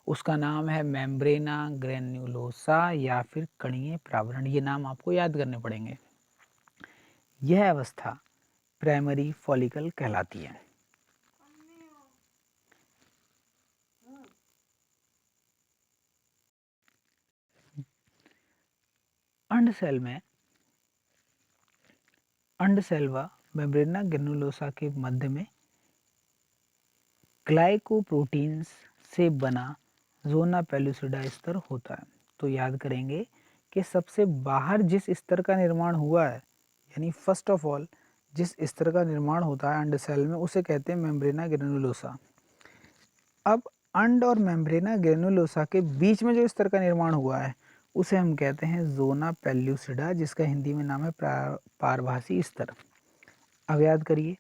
S1: उसका नाम है मेम्ब्रेना ग्रेन्युलोसा या फिर कणीय प्रावरण। ये नाम आपको याद करने पड़ेंगे। यह अवस्था प्राइमरी फॉलिकल कहलाती है। अंड सेल व मेम्ब्रेना ग्रेन्युलोसा के मध्य में ग्लाइकोप्रोटीन्स से बना ज़ोना पेलुसिडा स्तर होता है। तो याद करेंगे कि सबसे बाहर जिस स्तर का निर्माण हुआ है, यानी फर्स्ट ऑफ ऑल जिस स्तर का निर्माण होता है अंड सेल में, उसे कहते हैं मेम्ब्रेना ग्रेन्युलोसा। अब अंड और मेम्ब्रेना ग्रेन्युलोसा के बीच में जो स्तर का निर्माण हुआ है उसे हम कहते हैं ज़ोना पेल्यूसिडा, जिसका हिंदी में नाम है पारभासी स्तर। अब याद करिए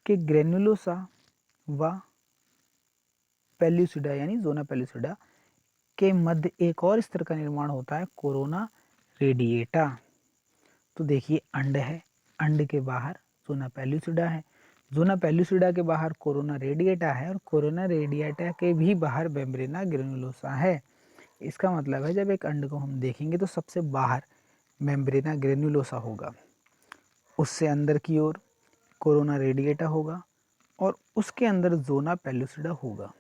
S1: कि ग्रेन्युलोसा व पेल्यूसिडा यानी ज़ोना पेल्यूसिडा के मध्य एक और स्तर का निर्माण होता है, कोरोना रेडिएटा। तो देखिए, अंड है, अंड के बाहर ज़ोना पेल्यूसिडा है, ज़ोना पेल्यूसिडा के बाहर कोरोना रेडिएटा है, और कोरोना रेडिएटा के भी बाहर मेम्ब्रेना ग्रेन्युलोसा है। इसका मतलब है जब एक अंड को हम देखेंगे तो सबसे बाहर मेम्ब्रेना ग्रेन्युलोसा होगा, उससे अंदर की ओर कोरोना रेडिएटा होगा, और उसके अंदर ज़ोना पेल्यूसिडा होगा।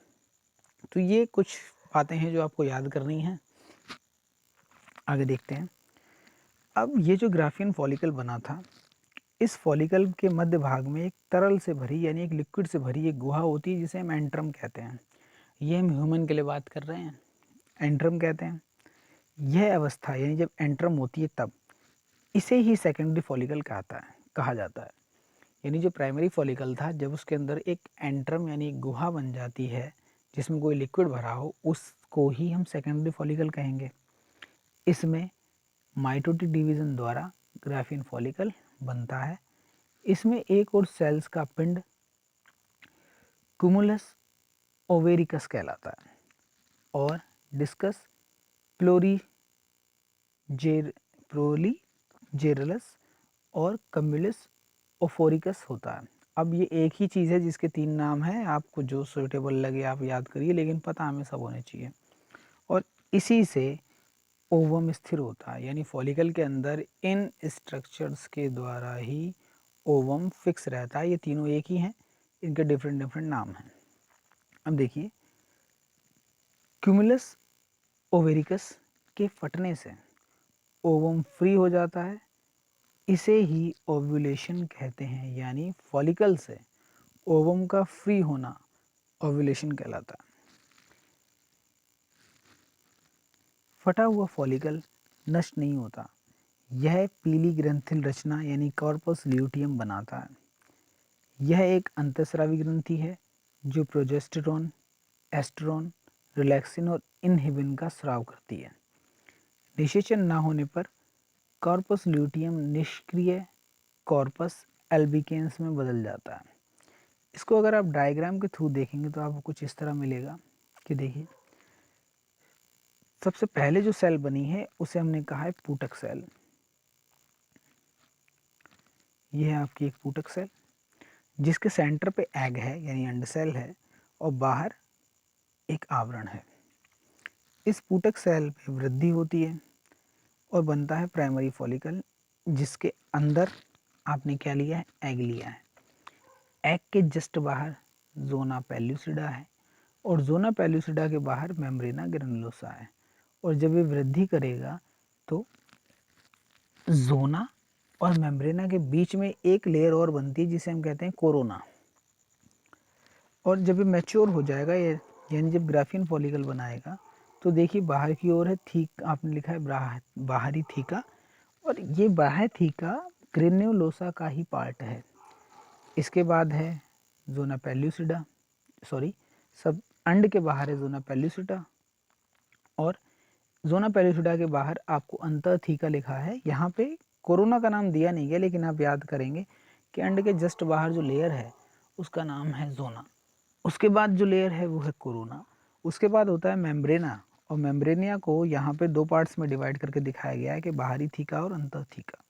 S1: तो ये कुछ बातें हैं जो आपको याद करनी हैं। आगे देखते हैं। अब ये जो ग्राफियन फॉलिकल बना था, इस फॉलिकल के मध्य भाग में एक तरल से भरी यानी एक लिक्विड से भरी एक गुहा होती है, जिसे हम एंट्रम कहते हैं। ये हम ह्यूमन के लिए बात कर रहे हैं, एंट्रम कहते हैं। यह अवस्था यानी जब एंट्रम होती है तब इसे ही सेकेंडरी फॉलिकल कहा जाता है। यानी जो प्राइमरी फॉलिकल था, जब उसके अंदर एक एंट्रम यानी एक गुहा बन जाती है जिसमें कोई लिक्विड भरा हो, उसको ही हम सेकेंडरी फॉलिकल कहेंगे। इसमें माइटोटिक डिवीजन द्वारा ग्राफीन फॉलिकल बनता है। इसमें एक और सेल्स का पिंड कुमुलस ओवेरिकस कहलाता है और डिस्कस प्लोरीजेरलस और कम्बिलिस ओफोरिकस होता है। अब ये एक ही चीज़ है जिसके 3 नाम हैं, आपको जो सूटेबल लगे आप याद करिए, लेकिन पता हमें सब होने चाहिए। और इसी से ओवम स्थिर होता है, यानी फॉलिकल के अंदर इन स्ट्रक्चर्स के द्वारा ही ओवम फिक्स रहता है। ये तीनों एक ही हैं, इनके डिफरेंट डिफरेंट नाम हैं। अब देखिए, क्यूमुलस ओवेरिकस के फटने से ओवम फ्री हो जाता है, इसे ही ओव्यूलेशन कहते हैं। यानी फॉलिकल से ओवम का फ्री होना ओव्यूलेशन कहलाता है। फटा हुआ फॉलिकल नष्ट नहीं होता, यह पीली ग्रंथिल रचना यानी कॉर्पस ल्यूटियम बनाता है। यह एक अंतःस्रावी ग्रंथि है जो प्रोजेस्टेरोन, एस्टेरोन, रिलैक्सिन और इनहिबिन का स्राव करती है। निषेचन न होने पर कॉर्पस ल्यूटियम निष्क्रिय कॉर्पस एल्बिकेंस में बदल जाता है। इसको अगर आप डायग्राम के थ्रू देखेंगे तो आपको कुछ इस तरह मिलेगा कि देखिए, सबसे पहले जो सेल बनी है उसे हमने कहा है पूटक सेल। यह है आपकी एक पूटक सेल जिसके सेंटर पे एग है यानी अंड सेल है और बाहर एक आवरण है। इस पूटक सेल में वृद्धि होती है और बनता है प्राइमरी फॉलिकल, जिसके अंदर आपने क्या लिया है, एग लिया है। एग के जस्ट बाहर जोना पेल्यूसिडा है और जोना पेल्यूसिडा के बाहर मेम्ब्रेना ग्रेनुलोसा है। और जब ये वृद्धि करेगा तो जोना और मेम्ब्रेना के बीच में एक लेयर और बनती है जिसे हम कहते हैं कोरोना। और जब ये मैच्योर हो जाएगा, ये यानी जब ग्राफीन फॉलिकल बनाएगा, तो देखिए बाहर की ओर है थीक, आपने लिखा है बाहरी थीका, और ये बाहर थीका ग्रेन्युलोसा का ही पार्ट है। इसके बाद है जोना पेल्यूसिडा, सॉरी, सब अंड के बाहर है जोना पेल्यूसिडा, और जोना पेल्यूसिडा के बाहर आपको अंतर थीका लिखा है। यहाँ पे कोरोना का नाम दिया नहीं गया, लेकिन आप याद करेंगे कि अंड के जस्ट बाहर जो लेयर है उसका नाम है जोना। उसके बाद जो लेयर है वो है कोरोना। उसके बाद होता है मेम्ब्रेना, और मेम्ब्रेनिया को यहाँ पे 2 पार्ट्स में डिवाइड करके दिखाया गया है कि बाहरी थीका और अंतर थीका।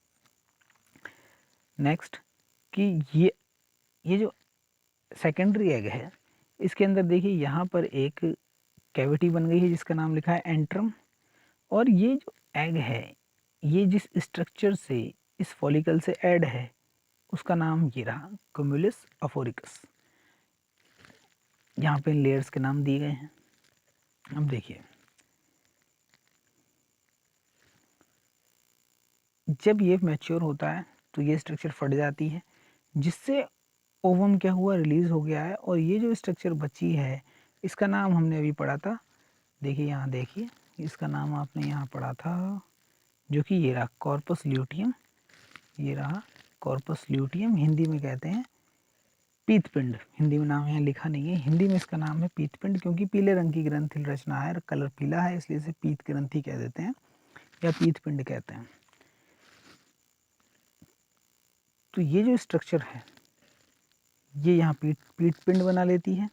S1: नेक्स्ट कि ये जो सेकेंडरी एग है, इसके अंदर देखिए यहाँ पर एक कैविटी बन गई है जिसका नाम लिखा है एंट्रम। और ये जो एग है, ये जिस स्ट्रक्चर से इस फॉलिकल से ऐड है उसका नाम ये रहा, क्यूमुलस ओफोरिकस। यहाँ पे लेयर्स के नाम दिए गए हैं। अब देखिए, जब ये मैच्योर होता है तो ये स्ट्रक्चर फट जाती है, जिससे ओवम क्या हुआ, रिलीज हो गया है। और ये जो स्ट्रक्चर बची है इसका नाम हमने अभी पढ़ा था, देखिए यहाँ देखिए, इसका नाम आपने यहाँ पढ़ा था, जो कि ये रहा कॉर्पस ल्यूटियम। ये रहा कॉर्पस ल्यूटियम, हिंदी में कहते हैं पीतपिंड। हिंदी में नाम यहाँ लिखा नहीं है, हिंदी में इसका नाम है पीतपिंड, क्योंकि पीले रंग की ग्रंथि रचना है, कलर पीला है, इसलिए इसे पीत ग्रंथि कह देते हैं या पीतपिंड कहते हैं। तो ये जो स्ट्रक्चर है ये यहाँ पीतपिंड बना लेती है,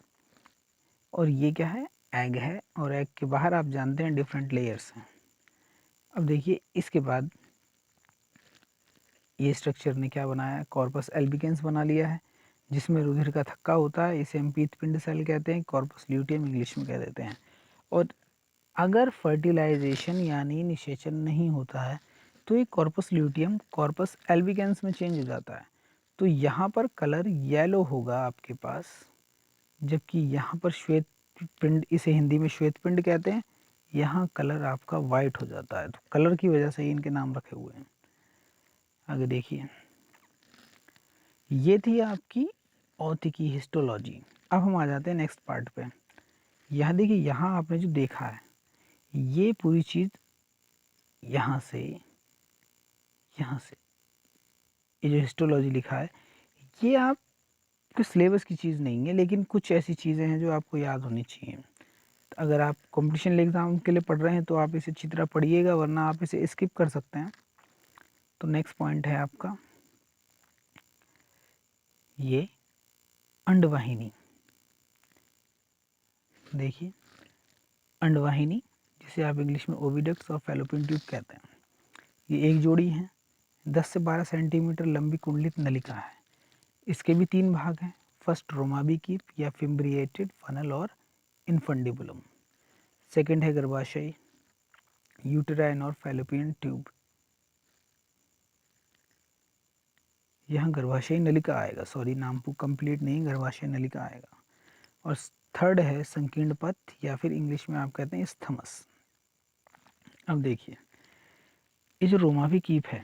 S1: और ये क्या है, एग है, और एग के बाहर आप जानते हैं डिफरेंट लेयर्स हैं। अब देखिए, इसके बाद ये स्ट्रक्चर ने क्या बनाया, कॉर्पस एल्बिकेंस बना लिया है, जिसमें रुधिर का थक्का होता है, इसे हम पीतपिंड सेल कहते हैं, कॉर्पस ल्यूटियम इंग्लिश में कह देते हैं। और अगर फर्टिलाइजेशन यानी निषेचन नहीं होता है तो ये कॉर्पस ल्यूटियम कॉर्पस एल्बिकेंस में चेंज हो जाता है। तो यहाँ पर कलर येलो होगा आपके पास, जबकि यहाँ पर श्वेत पिंड, इसे हिंदी में श्वेत पिंड कहते हैं, यहाँ कलर आपका वाइट हो जाता है। तो कलर की वजह से ही इनके नाम रखे हुए हैं। आगे देखिए, ये थी आपकी औती की हिस्टोलॉजी। अब हम आ जाते हैं नेक्स्ट पार्ट पे। यहाँ देखिए, यहाँ आपने जो देखा है ये पूरी चीज़ यहाँ से यहाँ से ये जो हिस्टोलॉजी लिखा है ये आपके सिलेबस की चीज़ नहीं है, लेकिन कुछ ऐसी चीज़ें हैं जो आपको याद होनी चाहिए। अगर आप कॉम्पिटिशन एग्ज़ाम के लिए पढ़ रहे हैं तो आप इसे अच्छी तरह पढ़िएगा, वरना आप इसे स्किप कर सकते हैं। तो नेक्स्ट पॉइंट है आपका ये अंडवाहिनी। देखिए अंडवाहिनी, जिसे आप इंग्लिश में ओविडक्ट्स और फैलोपियन ट्यूब कहते हैं, ये एक जोड़ी है 10 से 12 सेंटीमीटर लंबी कुंडलित नलिका है। इसके भी 3 भाग हैं, फर्स्ट रोमाबी कीप या फिम्ब्रिएटेड फनल और इनफंडिबुलम। सेकंड है गर्भाशय, यूटेराइन और फैलोपियन ट्यूब, यहाँ गर्भाशय नलिका आएगा, सॉरी नाम कंप्लीट नहीं, गर्भाशय नलिका आएगा। और थर्ड है संकीर्ण पथ या फिर इंग्लिश में आप कहते हैं स्थमस। अब देखिए ये जो रोमावी कीप है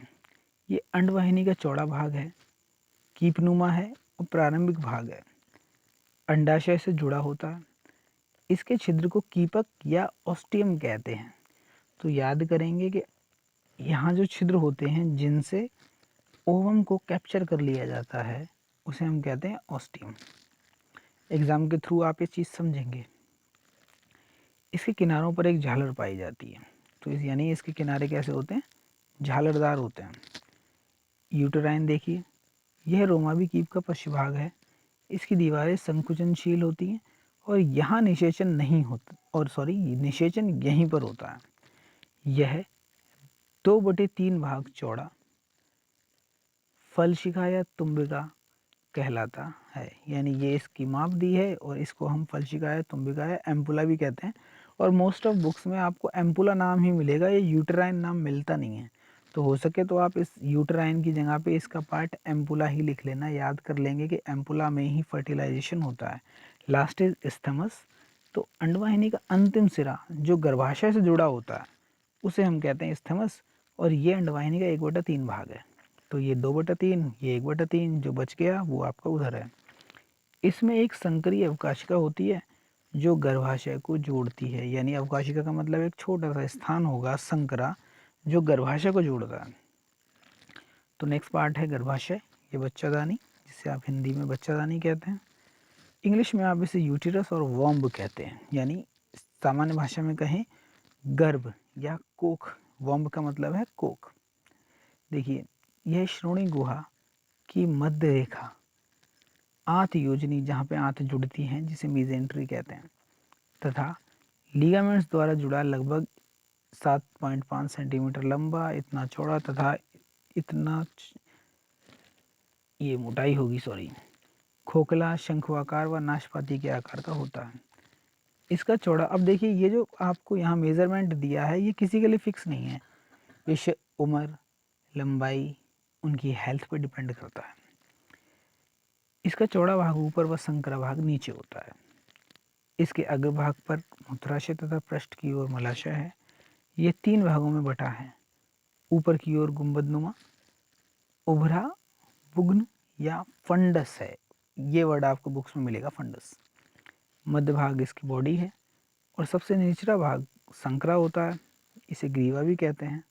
S1: ये अंडवाहिनी का चौड़ा भाग है, कीपनुमा है और प्रारंभिक भाग है, अंडाशय से जुड़ा होता है। इसके छिद्र को कीपक या ऑस्टियम कहते हैं। तो याद करेंगे कि यहाँ जो छिद्र होते हैं जिनसे ओवम को कैप्चर कर लिया जाता है उसे हम कहते हैं ऑस्टियम। एग्जाम के थ्रू आप ये चीज़ समझेंगे। इसके किनारों पर एक झालर पाई जाती है, तो यानी इसके किनारे कैसे होते हैं, झालरदार होते हैं। यूटेराइन देखिए, यह रोमावी कीप का पश्च भाग है। इसकी दीवारें संकुचनशील होती हैं और यहाँ निषेचन नहीं होता, और सॉरी निषेचन यहीं पर होता है। यह 2/3 भाग चौड़ा फल शिखा या तुम्बिका कहलाता है, यानी ये इसकी माप दी है और इसको हम फल शिखा या तुम्बिका या एम्पुला भी कहते हैं। और मोस्ट ऑफ बुक्स में आपको एम्पुला नाम ही मिलेगा, ये यूटेराइन नाम मिलता नहीं है। तो हो सके तो आप इस यूटेराइन की जगह पे इसका पार्ट एम्पुला ही लिख लेना, याद कर लेंगे कि एम्पुला में ही फर्टिलाइजेशन होता है। Last is isthmus. तो अंडवाहिनी का अंतिम सिरा जो गर्भाशय से जुड़ा होता है उसे हम कहते हैं स्थमस, और ये अंडवाहिनी का 1/3 भाग है। तो ये 2/3, ये 1/3, जो बच गया वो आपका उधर है। इसमें एक संकरी अवकाशिका होती है जो गर्भाशय को जोड़ती है, यानी अवकाशिका का मतलब एक छोटा सा स्थान होगा संकरा जो गर्भाशय को जोड़ता है। तो नेक्स्ट पार्ट है गर्भाशय, ये बच्चादानी, जिसे आप हिंदी में बच्चादानी कहते हैं। इंग्लिश में आप इसे यूटिरस और वॉम्ब कहते हैं, यानी सामान्य भाषा में कहें गर्भ या कोख। वॉम्ब का मतलब है कोख। देखिए यह श्रोणी गुहा की मध्य रेखा आंत योजनी, जहाँ पे आंत जुड़ती हैं, जिसे मीजेंट्री कहते हैं, तथा लिगामेंट्स द्वारा जुड़ा लगभग 7.5 सेंटीमीटर लंबा, इतना चौड़ा तथा इतना ये मोटाई होगी, सॉरी, खोखला शंखवाकार व नाशपाती के आकार का होता है। इसका चौड़ा, अब देखिए ये जो आपको यहाँ मेजरमेंट दिया है ये किसी के लिए फिक्स नहीं है, विषय उम्र लंबाई उनकी हेल्थ पर डिपेंड करता है। इसका चौड़ा भाग ऊपर व संकरा भाग नीचे होता है। इसके अग्रभाग पर मूत्राशय तथा पृष्ठ की ओर मलाशय है। ये 3 भागों में बटा है। ऊपर की ओर गुंबदनुमा उभरा बुग्न या फंडस है, ये वर्ड आपको बुक्स में मिलेगा, फंडस। मध्य भाग इसकी बॉडी है और सबसे निचला भाग संकरा होता है, इसे ग्रीवा भी कहते हैं।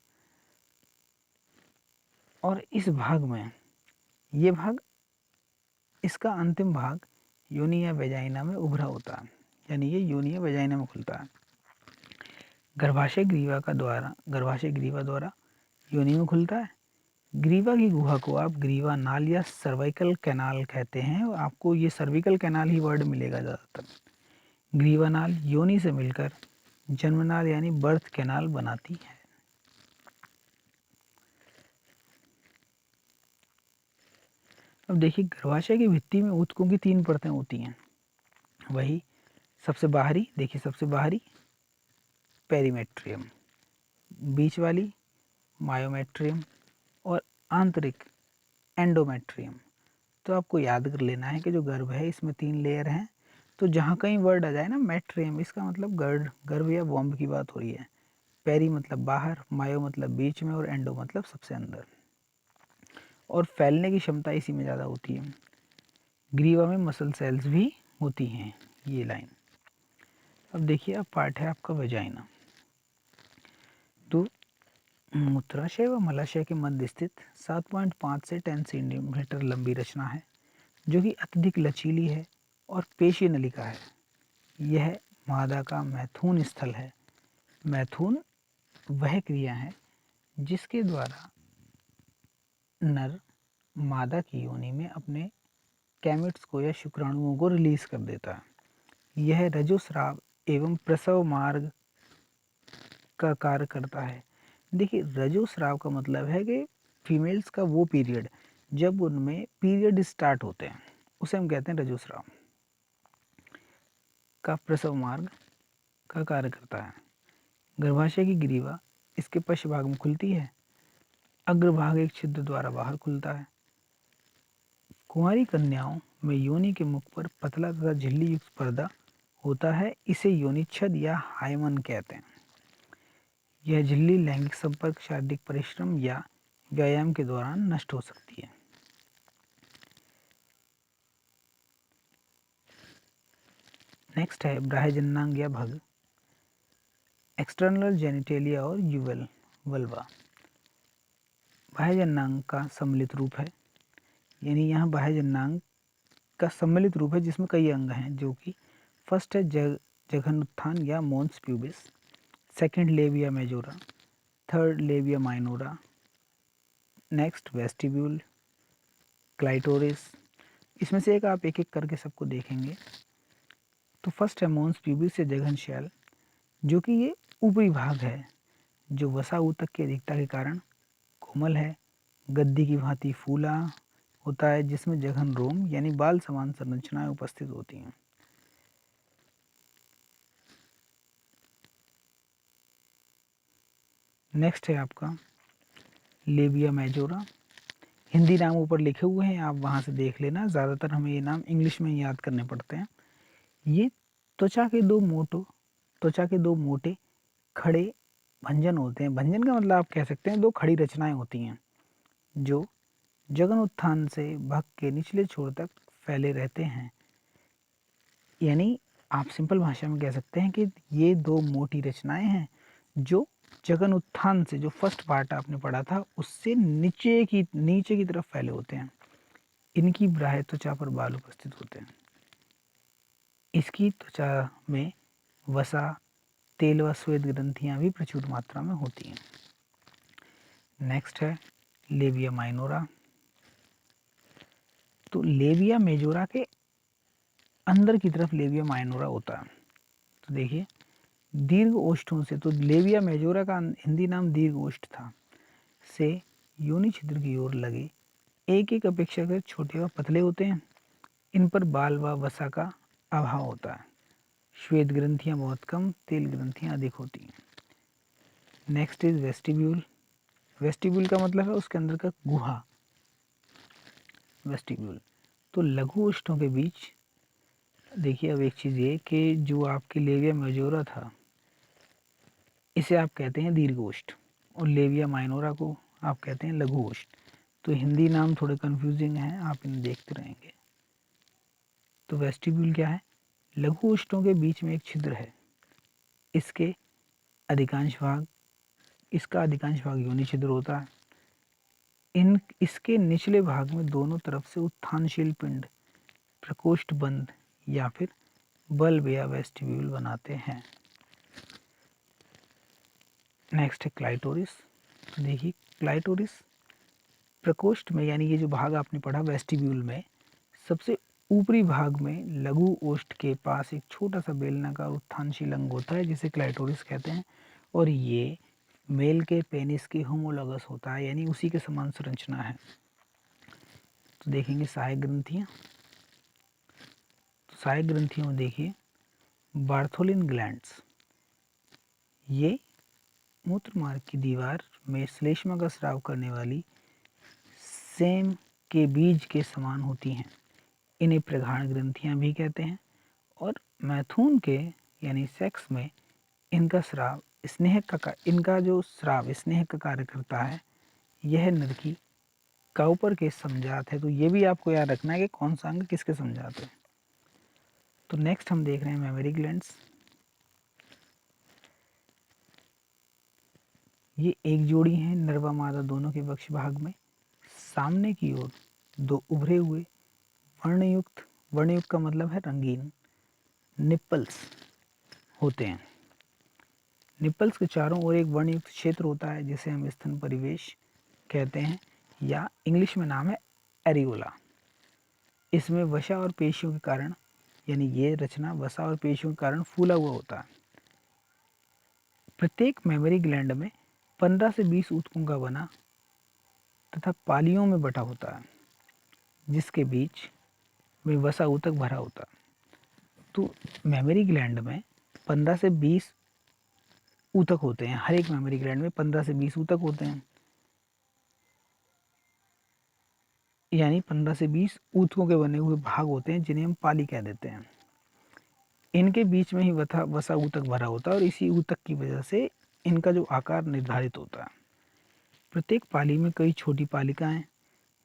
S1: और इस भाग में ये भाग, इसका अंतिम भाग योनि या वेजाइना में उभरा होता है, यानी ये योनि या वेजाइना में खुलता है। गर्भाशय ग्रीवा द्वारा योनि में खुलता है। ग्रीवा की गुहा को आप ग्रीवा नाल या सर्वाइकल कैनाल कहते हैं, और आपको ये सर्विकल कैनाल ही वर्ड मिलेगा ज़्यादातर। ग्रीवा नाल योनि से मिलकर जन्मनाल यानी बर्थ कैनाल बनाती है। अब देखिए गर्भाशय की भित्ति में ऊतकों की 3 परतें होती हैं। वही सबसे बाहरी, देखिए सबसे बाहरी पेरीमेट्रियम, बीच वाली मायोमेट्रियम और आंतरिक एंडोमेट्रियम। तो आपको याद कर लेना है कि जो गर्भ है इसमें 3 लेयर हैं। तो जहाँ कहीं वर्ड आ जाए ना मैट्रियम, इसका मतलब गर्भ या वॉम्ब की बात हो रही है। पेरी मतलब बाहर, मायो मतलब बीच में, और एंडो मतलब सबसे अंदर। और फैलने की क्षमता इसी में ज़्यादा होती है। ग्रीवा में मसल सेल्स भी होती हैं, ये लाइन। अब देखिए अब पार्ट है आपका वेजाइना। तो मूत्राशय व मलाशय के मध्य स्थित 7.5 से 10 सेंटीमीटर लंबी रचना है जो कि अत्यधिक लचीली है और पेशी नलिका है। यह मादा का मैथुन स्थल है। मैथुन वह क्रिया है जिसके द्वारा नर मादा की योनि में अपने गैमेट्स को या शुक्राणुओं को रिलीज कर देता है। यह रजोस्राव एवं प्रसव मार्ग का कार्य करता है। देखिए, रजोस्राव का मतलब है कि फीमेल्स का वो पीरियड जब उनमें पीरियड स्टार्ट होते हैं उसे हम कहते हैं रजोस्राव का प्रसव मार्ग का कार्य करता है। गर्भाशय की ग्रीवा इसके पश्च भाग में खुलती है। अग्रभाग एक छिद्र द्वारा बाहर खुलता है। कुंवारी कन्याओं में योनि के मुख पर पतला तथा झिल्ली युक्त पर्दा होता है। इसे योनिच्छद या हायमन कहते हैं। यह झिल्ली लैंगिक संपर्क, शारीरिक परिश्रम या व्यायाम के दौरान नष्ट हो सकती है। नेक्स्ट है ब्राह्यजननांग या भग, एक्सटर्नल जेनिटेलिया और यूवेल वल्वा। बाह्यजननांग का सम्मिलित रूप है, यानी यहाँ बाह्यजननांग का सम्मिलित रूप है जिसमें कई अंग हैं, जो कि फर्स्ट है जघनोत्थान या mons pubis, second labia majora, third labia minora, next vestibule, clitoris. इसमें से एक आप एक एक करके सबको देखेंगे। तो फर्स्ट है मोन्स प्यूबिस या जघन शैल, जो कि ये ऊपरी भाग है जो वसा ऊतक की अधिकता के कारण कोमल है, गद्दी की भांति फूला होता है, जिसमें जघन रोम यानी बाल समान संरचनाएं उपस्थित होती हैं। नेक्स्ट है आपका लेबिया मेजोरा। हिंदी नाम ऊपर लिखे हुए हैं, आप वहां से देख लेना। ज़्यादातर हमें ये नाम इंग्लिश में याद करने पड़ते हैं। ये त्वचा के दो मोटे खड़े भंजन होते हैं। भंजन का मतलब आप कह सकते हैं दो खड़ी रचनाएं होती हैं जो जघन उत्थान से भग के निचले छोर तक फैले रहते हैं। यानी आप सिंपल भाषा में कह सकते हैं कि ये दो मोटी रचनाएं हैं जो जघन उत्थान से, जो फर्स्ट पार्ट आपने पढ़ा था, उससे नीचे की तरफ फैले होते हैं। इनकी बाह्य त्वचा पर बाल उपस्थित होते हैं। इसकी त्वचा में वसा, तेल व श्वेत ग्रंथियां भी प्रचुर मात्रा में होती हैं। नेक्स्ट है लेबिया माइनोरा। तो लेबिया मेजोरा के अंदर की तरफ लेबिया माइनोरा होता है। तो देखिए, दीर्घ ओष्ठों से, तो लेबिया मेजोरा का हिंदी नाम दीर्घ ओष्ठ था, से योनि छिद्र की ओर लगे एक एक अपेक्षाकृत छोटे व पतले होते हैं। इन पर बाल व वसा का अभाव होता है। श्वेत ग्रंथियां बहुत कम, तेल ग्रंथियां अधिक होती हैं। Next is vestibule. वेस्टिब्यूल का मतलब है उसके अंदर का गुहा, वेस्टिब्यूल। तो लघु ओष्ठों के बीच, देखिए अब एक चीज़ ये कि जो आपकी लेबिया मेजोरा था इसे आप कहते हैं दीर्घ ओष्ठ, और लेबिया माइनोरा को आप कहते हैं लघु ओष्ठ। तो हिंदी नाम थोड़े कंफ्यूजिंग हैं, आप इन्हें देखते रहेंगे। तो वेस्टिब्यूल क्या है? लघु ओष्ठों के बीच में एक छिद्र है। इसके अधिकांश भाग इसका अधिकांश भाग योनि छिद्र होता है। इसके निचले भाग में दोनों तरफ से उत्थानशील पिंड प्रकोष्ठ बंद या फिर बल्ब या वेस्टिब्यूल बनाते हैं। नेक्स्ट है क्लाइटोरिस। तो देखिए, क्लाइटोरिस प्रकोष्ठ में, यानी ये जो भाग आपने पढ़ा वेस्टिब्यूल में, सबसे ऊपरी भाग में लघु ओष्ठ के पास एक छोटा सा बेलनाकार उत्थानशील अंग होता है जिसे क्लाइटोरिस कहते हैं, और ये मेल के पेनिस की होमोलॉगस होता है, यानी उसी के समान संरचना है। तो देखेंगे सहायक ग्रंथियां। तो सहायक ग्रंथियों में देखिए बार्थोलिन ग्लैंड्स, ये मूत्र मार्ग की दीवार में श्लेष्मा का स्राव करने वाली सेम के बीज के समान होती हैं। इन्हें प्रगाढ़ ग्रंथियां भी कहते हैं। और मैथुन के यानी सेक्स में इनका स्राव इनका जो स्राव स्नेह का कार्य करता है, यह नर की काउपर के समजात है। तो ये भी आपको याद रखना है कि कौन सा अंग किसके समजात है। तो नेक्स्ट हम देख रहे हैं मेमोरी ग्लैंड्स। ये एक जोड़ी है, नर व मादा दोनों के वक्ष भाग में। सामने की ओर दो उभरे हुए वर्णयुक्त, वर्णयुक्त का मतलब है रंगीन, निप्पल्स होते हैं। निप्पल्स के चारों ओर एक वर्णयुक्त क्षेत्र होता है जिसे हम स्तन परिवेश कहते हैं, या इंग्लिश में नाम है एरियोला। इसमें वसा और पेशियों के कारण, यानी ये रचना वसा और पेशियों के कारण फूला हुआ होता है। प्रत्येक मेमोरी ग्लैंड में 15 से 20 ऊतकों का बना तथा पालियों में बटा होता है, जिसके बीच में वसा ऊतक भरा होता है। तो मेमोरी ग्लैंड में 15 से 20 ऊतक होते हैं। हर एक मेमोरी ग्लैंड में 15 से 20 ऊतक होते हैं, यानी 15 से 20 ऊतकों के बने हुए भाग होते हैं जिन्हें हम पाली कह देते हैं। इनके बीच में ही वसा ऊतक भरा होता है और इसी ऊतक की वजह से इनका जो आकार निर्धारित होता है। प्रत्येक पाली में कई छोटी पालिकाएं,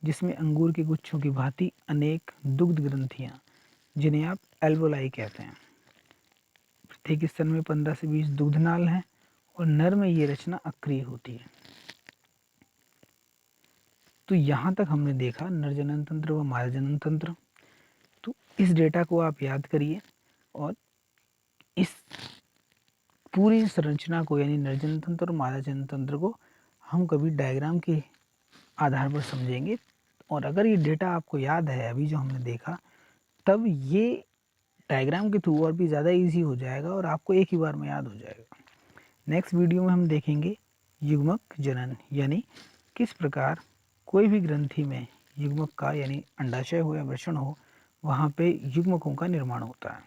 S1: जिसमें अंगूर के गुच्छों की भांति अनेक दुग्ध ग्रंथियां, जिन्हें आप एल्वोलाई कहते हैं। प्रत्येक स्तन में 15 से 20 दुग्धनाल हैं और नर में ये रचना अक्रिय होती है। तो यहाँ तक हमने देखा नर जनन तंत्र व मादा जनन तंत्र। तो इस डेटा को आप याद करिए और इस पूरी संरचना को, यानी नर जनन तंत्र और मादा जनन तंत्र को हम कभी डायग्राम के आधार पर समझेंगे। और अगर ये डेटा आपको याद है अभी जो हमने देखा, तब ये डायग्राम के थ्रू और भी ज़्यादा इजी हो जाएगा और आपको एक ही बार में याद हो जाएगा। नेक्स्ट वीडियो में हम देखेंगे युग्मक जनन, यानी किस प्रकार कोई भी ग्रंथि में युग्मक का, यानी अंडाशय हो या वृषण हो, वहाँ पे युग्मकों का निर्माण होता है।